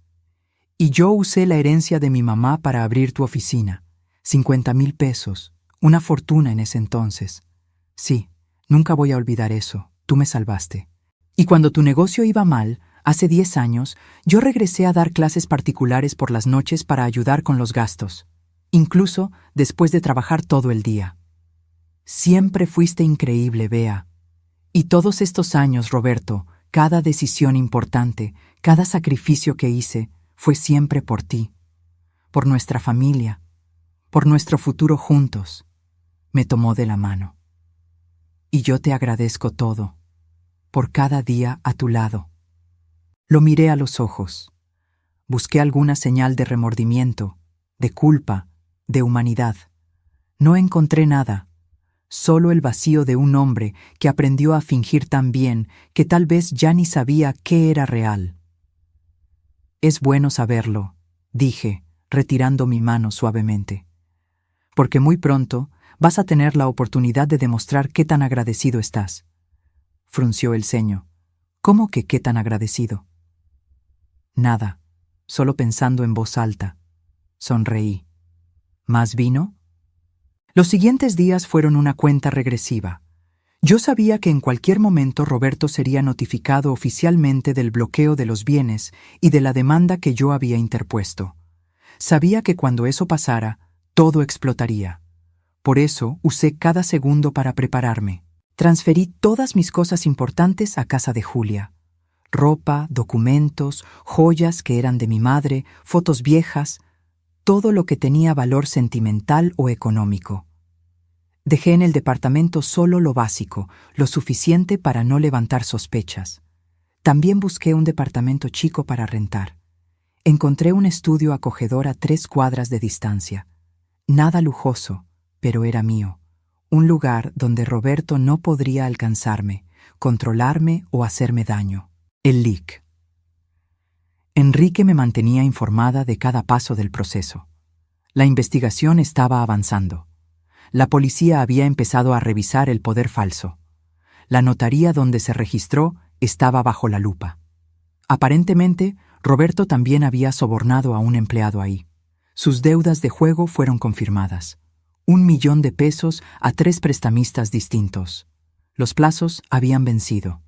Y yo usé la herencia de mi mamá para abrir tu oficina. 50,000 pesos, una fortuna en ese entonces. Sí, nunca voy a olvidar eso, tú me salvaste. Y cuando tu negocio iba mal, hace 10 años, yo regresé a dar clases particulares por las noches para ayudar con los gastos, incluso después de trabajar todo el día. Siempre fuiste increíble, Bea. Y todos estos años, Roberto, cada decisión importante, cada sacrificio que hice, fue siempre por ti, por nuestra familia, por nuestro futuro juntos». Me tomó de la mano. «Y yo te agradezco todo, por cada día a tu lado». Lo miré a los ojos. Busqué alguna señal de remordimiento, de culpa, de humanidad. No encontré nada, solo el vacío de un hombre que aprendió a fingir tan bien que tal vez ya ni sabía qué era real. «Es bueno saberlo», dije, retirando mi mano suavemente. «Porque muy pronto vas a tener la oportunidad de demostrar qué tan agradecido estás». Frunció el ceño. «¿Cómo que qué tan agradecido?» «Nada, solo pensando en voz alta». Sonreí. «¿Más vino?» Los siguientes días fueron una cuenta regresiva. Yo sabía que en cualquier momento Roberto sería notificado oficialmente del bloqueo de los bienes y de la demanda que yo había interpuesto. Sabía que cuando eso pasara, todo explotaría. Por eso usé cada segundo para prepararme. Transferí todas mis cosas importantes a casa de Julia. Ropa, documentos, joyas que eran de mi madre, fotos viejas, todo lo que tenía valor sentimental o económico. Dejé en el departamento solo lo básico, lo suficiente para no levantar sospechas. También busqué un departamento chico para rentar. Encontré un estudio acogedor a 3 cuadras de distancia. Nada lujoso, pero era mío. Un lugar donde Roberto no podría alcanzarme, controlarme o hacerme daño. El LIC. Enrique me mantenía informada de cada paso del proceso. La investigación estaba avanzando. La policía había empezado a revisar el poder falso. La notaría donde se registró estaba bajo la lupa. Aparentemente, Roberto también había sobornado a un empleado ahí. Sus deudas de juego fueron confirmadas. 1 millón de pesos a 3 prestamistas distintos. Los plazos habían vencido.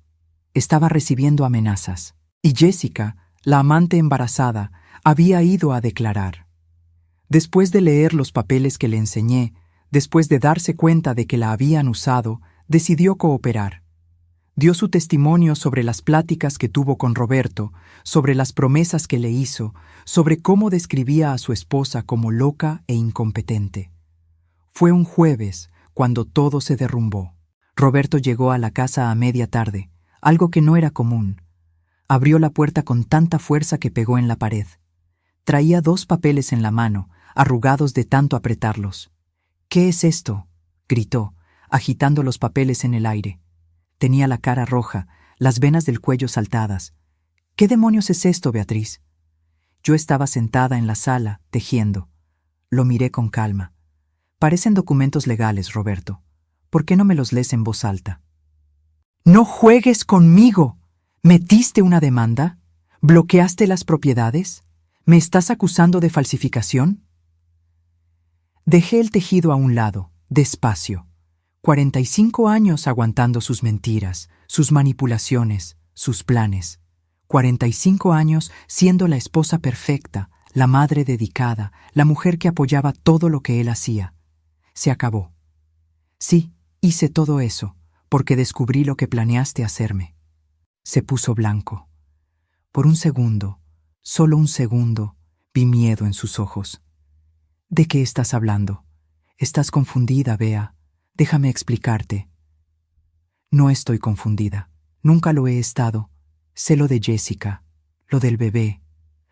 Estaba recibiendo amenazas. Y Jessica, la amante embarazada, había ido a declarar. Después de leer los papeles que le enseñé, después de darse cuenta de que la habían usado, decidió cooperar. Dio su testimonio sobre las pláticas que tuvo con Roberto, sobre las promesas que le hizo, sobre cómo describía a su esposa como loca e incompetente. Fue un jueves cuando todo se derrumbó. Roberto llegó a la casa a media tarde, algo que no era común. Abrió la puerta con tanta fuerza que pegó en la pared. Traía 2 papeles en la mano, arrugados de tanto apretarlos. «¿Qué es esto?», gritó, agitando los papeles en el aire. Tenía la cara roja, las venas del cuello saltadas. «¿Qué demonios es esto, Beatriz?». Yo estaba sentada en la sala, tejiendo. Lo miré con calma. «Parecen documentos legales, Roberto. ¿Por qué no me los lees en voz alta?». «¡No juegues conmigo! ¿Metiste una demanda? ¿Bloqueaste las propiedades? ¿Me estás acusando de falsificación?». Dejé el tejido a un lado, despacio. 45 años aguantando sus mentiras, sus manipulaciones, sus planes. 45 años siendo la esposa perfecta, la madre dedicada, la mujer que apoyaba todo lo que él hacía. Se acabó. Sí, hice todo eso, porque descubrí lo que planeaste hacerme. Se puso blanco. Por un segundo, solo un segundo, vi miedo en sus ojos. ¿De qué estás hablando? Estás confundida, Bea. Déjame explicarte. No estoy confundida. Nunca lo he estado. Sé lo de Jessica, lo del bebé,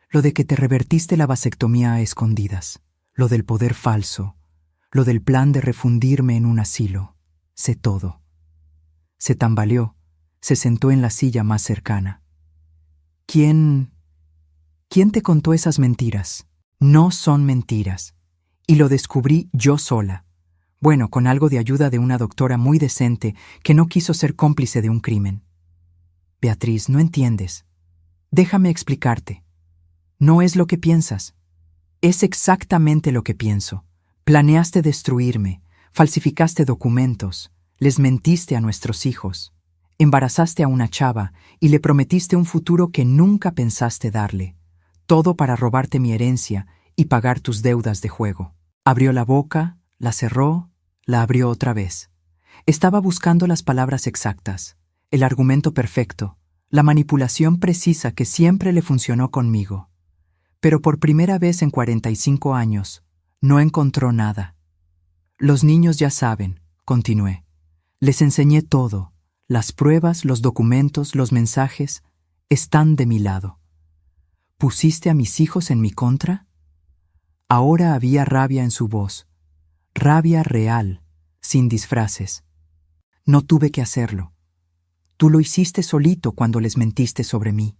lo de que te revertiste la vasectomía a escondidas, lo del poder falso, lo del plan de refundirme en un asilo. Sé todo. Se tambaleó, se sentó en la silla más cercana. ¿Quién te contó esas mentiras? No son mentiras. Y lo descubrí yo sola. Bueno, con algo de ayuda de una doctora muy decente que no quiso ser cómplice de un crimen. Beatriz, no entiendes. Déjame explicarte. No es lo que piensas. Es exactamente lo que pienso. Planeaste destruirme, falsificaste documentos, les mentiste a nuestros hijos, embarazaste a una chava y le prometiste un futuro que nunca pensaste darle. Todo para robarte mi herencia y pagar tus deudas de juego. Abrió la boca, la cerró, la abrió otra vez. Estaba buscando las palabras exactas, el argumento perfecto, la manipulación precisa que siempre le funcionó conmigo. Pero por primera vez en 45 años, no encontró nada. Los niños ya saben, continué. Les enseñé todo. Las pruebas, los documentos, los mensajes, están de mi lado. ¿Pusiste a mis hijos en mi contra? Ahora había rabia en su voz. Rabia real, sin disfraces. No tuve que hacerlo. Tú lo hiciste solito cuando les mentiste sobre mí,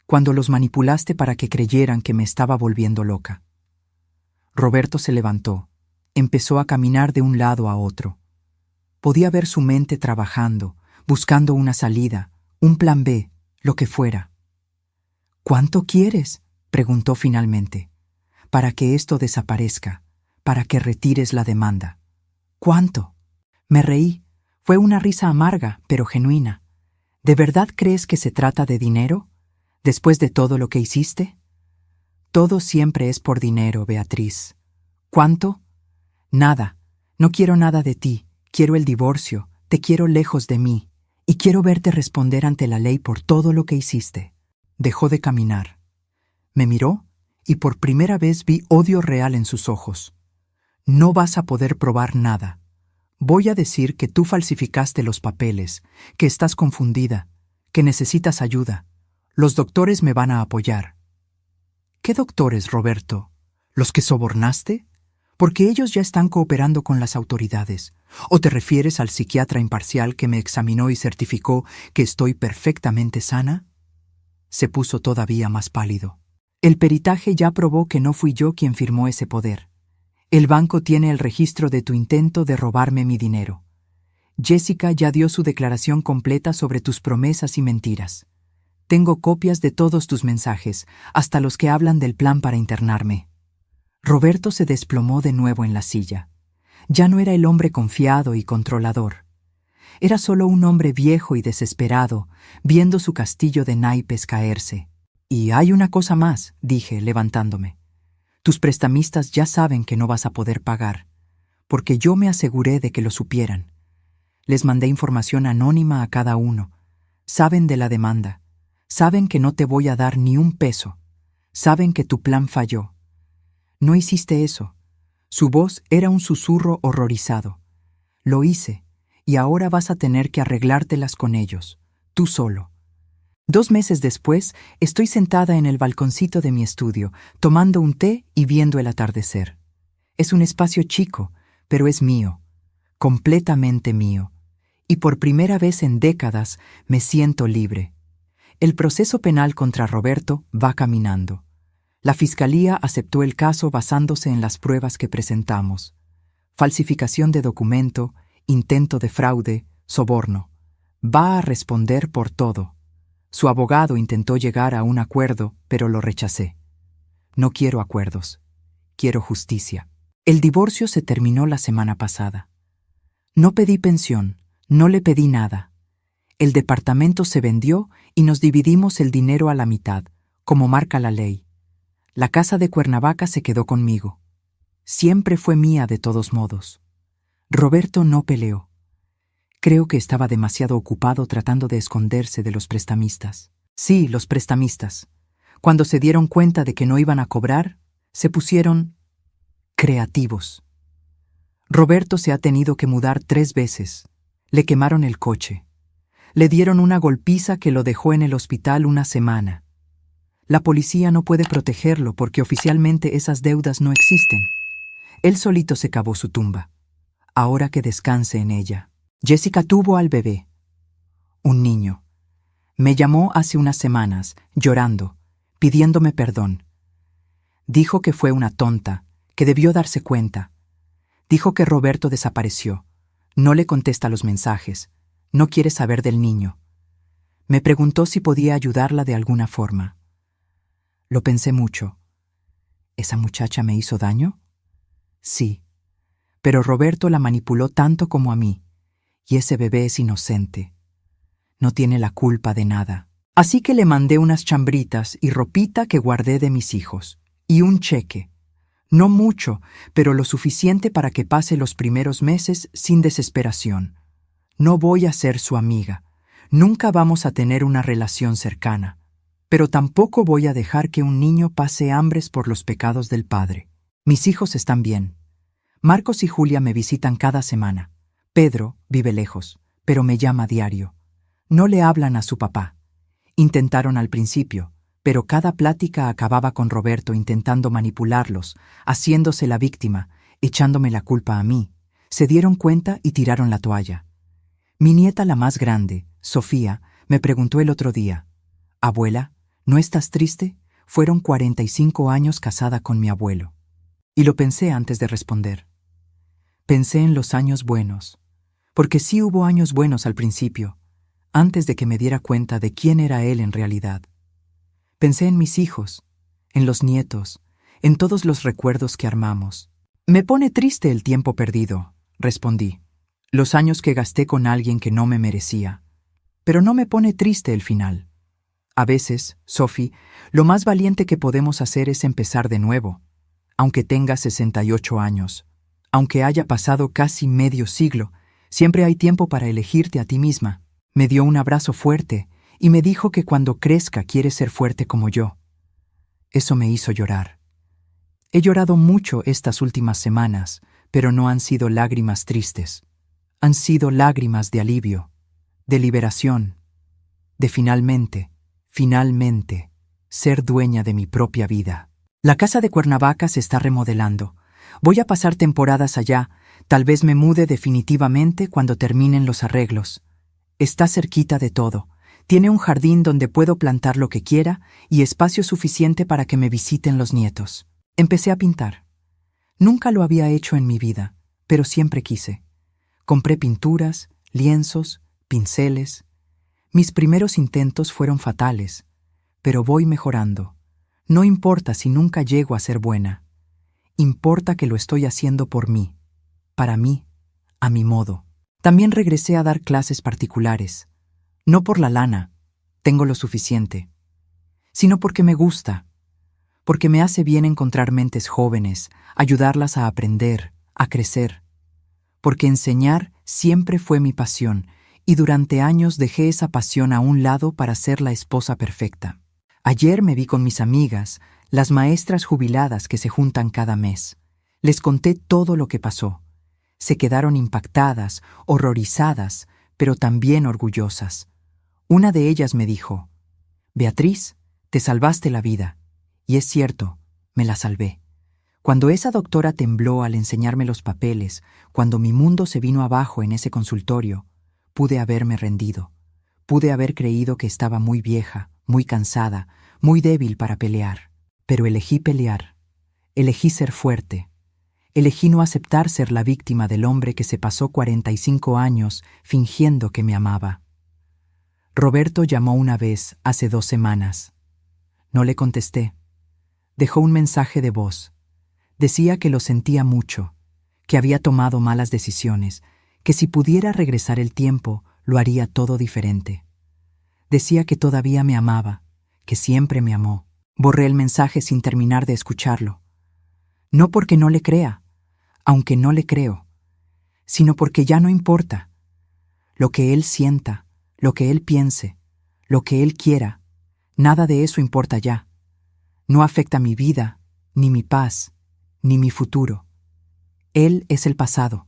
cuando los manipulaste para que creyeran que me estaba volviendo loca. Roberto se levantó, empezó a caminar de un lado a otro. Podía ver su mente trabajando, buscando una salida, un plan B, lo que fuera. ¿Cuánto quieres?, preguntó finalmente. Para que esto desaparezca, para que retires la demanda. ¿Cuánto? Me reí. Fue una risa amarga, pero genuina. ¿De verdad crees que se trata de dinero? ¿Después de todo lo que hiciste? Todo siempre es por dinero, Beatriz. ¿Cuánto? Nada. No quiero nada de ti. Quiero el divorcio. Te quiero lejos de mí. Y quiero verte responder ante la ley por todo lo que hiciste. Dejó de caminar. Me miró y por primera vez vi odio real en sus ojos. No vas a poder probar nada. Voy a decir que tú falsificaste los papeles, que estás confundida, que necesitas ayuda. Los doctores me van a apoyar. ¿Qué doctores, Roberto? ¿Los que sobornaste? Porque ellos ya están cooperando con las autoridades. ¿O te refieres al psiquiatra imparcial que me examinó y certificó que estoy perfectamente sana? Se puso todavía más pálido. El peritaje ya probó que no fui yo quien firmó ese poder. El banco tiene el registro de tu intento de robarme mi dinero. Jessica ya dio su declaración completa sobre tus promesas y mentiras. Tengo copias de todos tus mensajes, hasta los que hablan del plan para internarme. Roberto se desplomó de nuevo en la silla. Ya no era el hombre confiado y controlador. Era solo un hombre viejo y desesperado, viendo su castillo de naipes caerse. Y hay una cosa más, dije, levantándome. Tus prestamistas ya saben que no vas a poder pagar, porque yo me aseguré de que lo supieran. Les mandé información anónima a cada uno. Saben de la demanda. Saben que no te voy a dar ni un peso. Saben que tu plan falló. No hiciste eso. Su voz era un susurro horrorizado. Lo hice, y ahora vas a tener que arreglártelas con ellos. tú solo. 2 meses después, estoy sentada en el balconcito de mi estudio, tomando un té y viendo el atardecer. Es un espacio chico, pero es mío, completamente mío. Y por primera vez en décadas me siento libre. El proceso penal contra Roberto va caminando. La Fiscalía aceptó el caso basándose en las pruebas que presentamos. Falsificación de documento, intento de fraude, soborno. Va a responder por todo. Su abogado intentó llegar a un acuerdo, pero lo rechacé. No quiero acuerdos. Quiero justicia. El divorcio se terminó la semana pasada. No pedí pensión, no le pedí nada. El departamento se vendió y nos dividimos el dinero a la mitad, como marca la ley. La casa de Cuernavaca se quedó conmigo. Siempre fue mía de todos modos. Roberto no peleó. Creo que estaba demasiado ocupado tratando de esconderse de los prestamistas. Sí, los prestamistas. Cuando se dieron cuenta de que no iban a cobrar, se pusieron creativos. Roberto se ha tenido que mudar 3 veces. Le quemaron el coche. Le dieron una golpiza que lo dejó en el hospital una semana. La policía no puede protegerlo porque oficialmente esas deudas no existen. Él solito se cavó su tumba. Ahora que descanse en ella. Jessica tuvo al bebé. Un niño. Me llamó hace unas semanas, llorando, pidiéndome perdón. Dijo que fue una tonta, que debió darse cuenta. Dijo que Roberto desapareció. No le contesta los mensajes. No quiere saber del niño. Me preguntó si podía ayudarla de alguna forma. Lo pensé mucho. ¿Esa muchacha me hizo daño? Sí. Pero Roberto la manipuló tanto como a mí. Y ese bebé es inocente. No tiene la culpa de nada. Así que le mandé unas chambritas y ropita que guardé de mis hijos. Y un cheque. No mucho, pero lo suficiente para que pase los primeros meses sin desesperación. No voy a ser su amiga. Nunca vamos a tener una relación cercana. Pero tampoco voy a dejar que un niño pase hambres por los pecados del padre. Mis hijos están bien. Marcos y Julia me visitan cada semana. Pedro vive lejos, pero me llama a diario. No le hablan a su papá. Intentaron al principio, pero cada plática acababa con Roberto intentando manipularlos, haciéndose la víctima, echándome la culpa a mí. Se dieron cuenta y tiraron la toalla. Mi nieta, la más grande, Sofía, me preguntó el otro día: «Abuela, ¿no estás triste? Fueron 45 años casada con mi abuelo». Y lo pensé antes de responder. Pensé en los años buenos, porque sí hubo años buenos al principio, antes de que me diera cuenta de quién era él en realidad. Pensé en mis hijos, en los nietos, en todos los recuerdos que armamos. Me pone triste el tiempo perdido, respondí. Los años que gasté con alguien que no me merecía. Pero no me pone triste el final. A veces, Sophie, lo más valiente que podemos hacer es empezar de nuevo, aunque tenga 68 años. Aunque haya pasado casi medio siglo, siempre hay tiempo para elegirte a ti misma. Me dio un abrazo fuerte y me dijo que cuando crezca quiere ser fuerte como yo. Eso me hizo llorar. He llorado mucho estas últimas semanas, pero no han sido lágrimas tristes. Han sido lágrimas de alivio, de liberación, de finalmente ser dueña de mi propia vida. La casa de Cuernavaca se está remodelando. Voy a pasar temporadas allá, tal vez me mude definitivamente cuando terminen los arreglos. Está cerquita de todo. Tiene un jardín donde puedo plantar lo que quiera y espacio suficiente para que me visiten los nietos. Empecé a pintar. Nunca lo había hecho en mi vida, pero siempre quise. Compré pinturas, lienzos, pinceles. Mis primeros intentos fueron fatales, pero voy mejorando. No importa si nunca llego a ser buena. Importa que lo estoy haciendo por mí, para mí, a mi modo. También regresé a dar clases particulares. No por la lana, tengo lo suficiente, sino porque me gusta, porque me hace bien encontrar mentes jóvenes, ayudarlas a aprender, a crecer. Porque enseñar siempre fue mi pasión y durante años dejé esa pasión a un lado para ser la esposa perfecta. Ayer me vi con mis amigas, las maestras jubiladas que se juntan cada mes. Les conté todo lo que pasó. Se quedaron impactadas, horrorizadas, pero también orgullosas. Una de ellas me dijo: «Beatriz, te salvaste la vida». Y es cierto, me la salvé. Cuando esa doctora tembló al enseñarme los papeles, cuando mi mundo se vino abajo en ese consultorio, pude haberme rendido. Pude haber creído que estaba muy vieja, muy cansada, muy débil para pelear. Pero elegí pelear. Elegí ser fuerte. Elegí no aceptar ser la víctima del hombre que se pasó 45 años fingiendo que me amaba. Roberto llamó una vez hace 2 semanas. No le contesté. Dejó un mensaje de voz. Decía que lo sentía mucho, que había tomado malas decisiones, que si pudiera regresar el tiempo, lo haría todo diferente. Decía que todavía me amaba, que siempre me amó. Borré el mensaje sin terminar de escucharlo. No porque no le crea, aunque no le creo, sino porque ya no importa. Lo que él sienta, lo que él piense, lo que él quiera, nada de eso importa ya. No afecta mi vida, ni mi paz, ni mi futuro. Él es el pasado,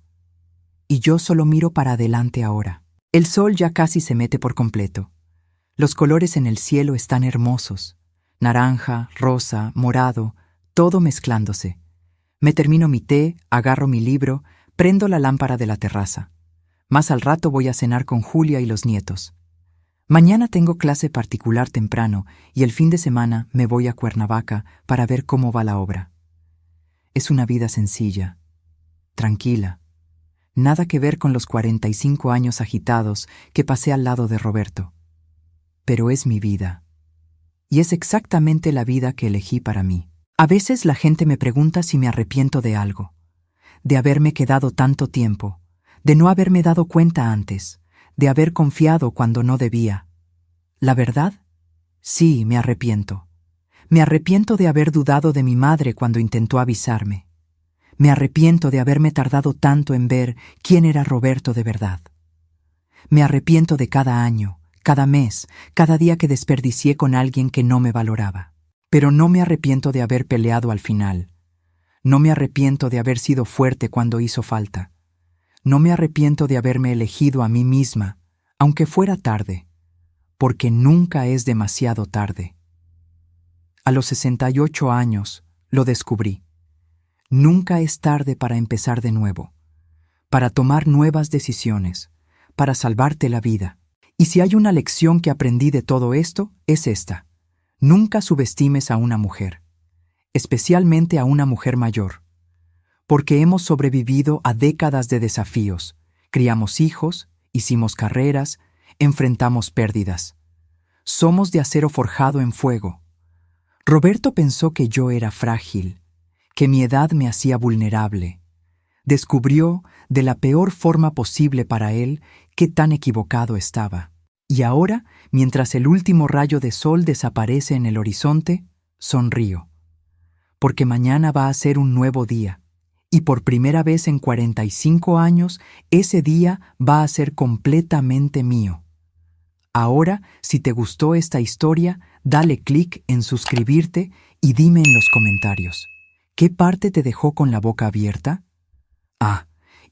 y yo solo miro para adelante ahora. El sol ya casi se mete por completo. Los colores en el cielo están hermosos. Naranja, rosa, morado, todo mezclándose. Me termino mi té, agarro mi libro, prendo la lámpara de la terraza. Más al rato voy a cenar con Julia y los nietos. Mañana tengo clase particular temprano y el fin de semana me voy a Cuernavaca para ver cómo va la obra. Es una vida sencilla, tranquila. Nada que ver con los 45 años agitados que pasé al lado de Roberto. Pero es mi vida. Y es exactamente la vida que elegí para mí. A veces la gente me pregunta si me arrepiento de algo, de haberme quedado tanto tiempo, de no haberme dado cuenta antes, de haber confiado cuando no debía. ¿La verdad? Sí, me arrepiento. Me arrepiento de haber dudado de mi madre cuando intentó avisarme. Me arrepiento de haberme tardado tanto en ver quién era Roberto de verdad. Me arrepiento de cada año, cada mes, cada día que desperdicié con alguien que no me valoraba. Pero no me arrepiento de haber peleado al final. No me arrepiento de haber sido fuerte cuando hizo falta. No me arrepiento de haberme elegido a mí misma, aunque fuera tarde, porque nunca es demasiado tarde. A los 68 años lo descubrí. Nunca es tarde para empezar de nuevo, para tomar nuevas decisiones, para salvarte la vida. Y si hay una lección que aprendí de todo esto, es esta. Nunca subestimes a una mujer, especialmente a una mujer mayor, porque hemos sobrevivido a décadas de desafíos, criamos hijos, hicimos carreras, enfrentamos pérdidas. Somos de acero forjado en fuego. Roberto pensó que yo era frágil, que mi edad me hacía vulnerable. Descubrió, de la peor forma posible para él, qué tan equivocado estaba. Y ahora, mientras el último rayo de sol desaparece en el horizonte, sonrío. Porque mañana va a ser un nuevo día. Y por primera vez en 45 años, ese día va a ser completamente mío. Ahora, si te gustó esta historia, dale clic en suscribirte y dime en los comentarios, ¿qué parte te dejó con la boca abierta?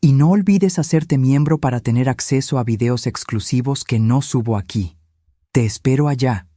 Y no olvides hacerte miembro para tener acceso a videos exclusivos que no subo aquí. Te espero allá.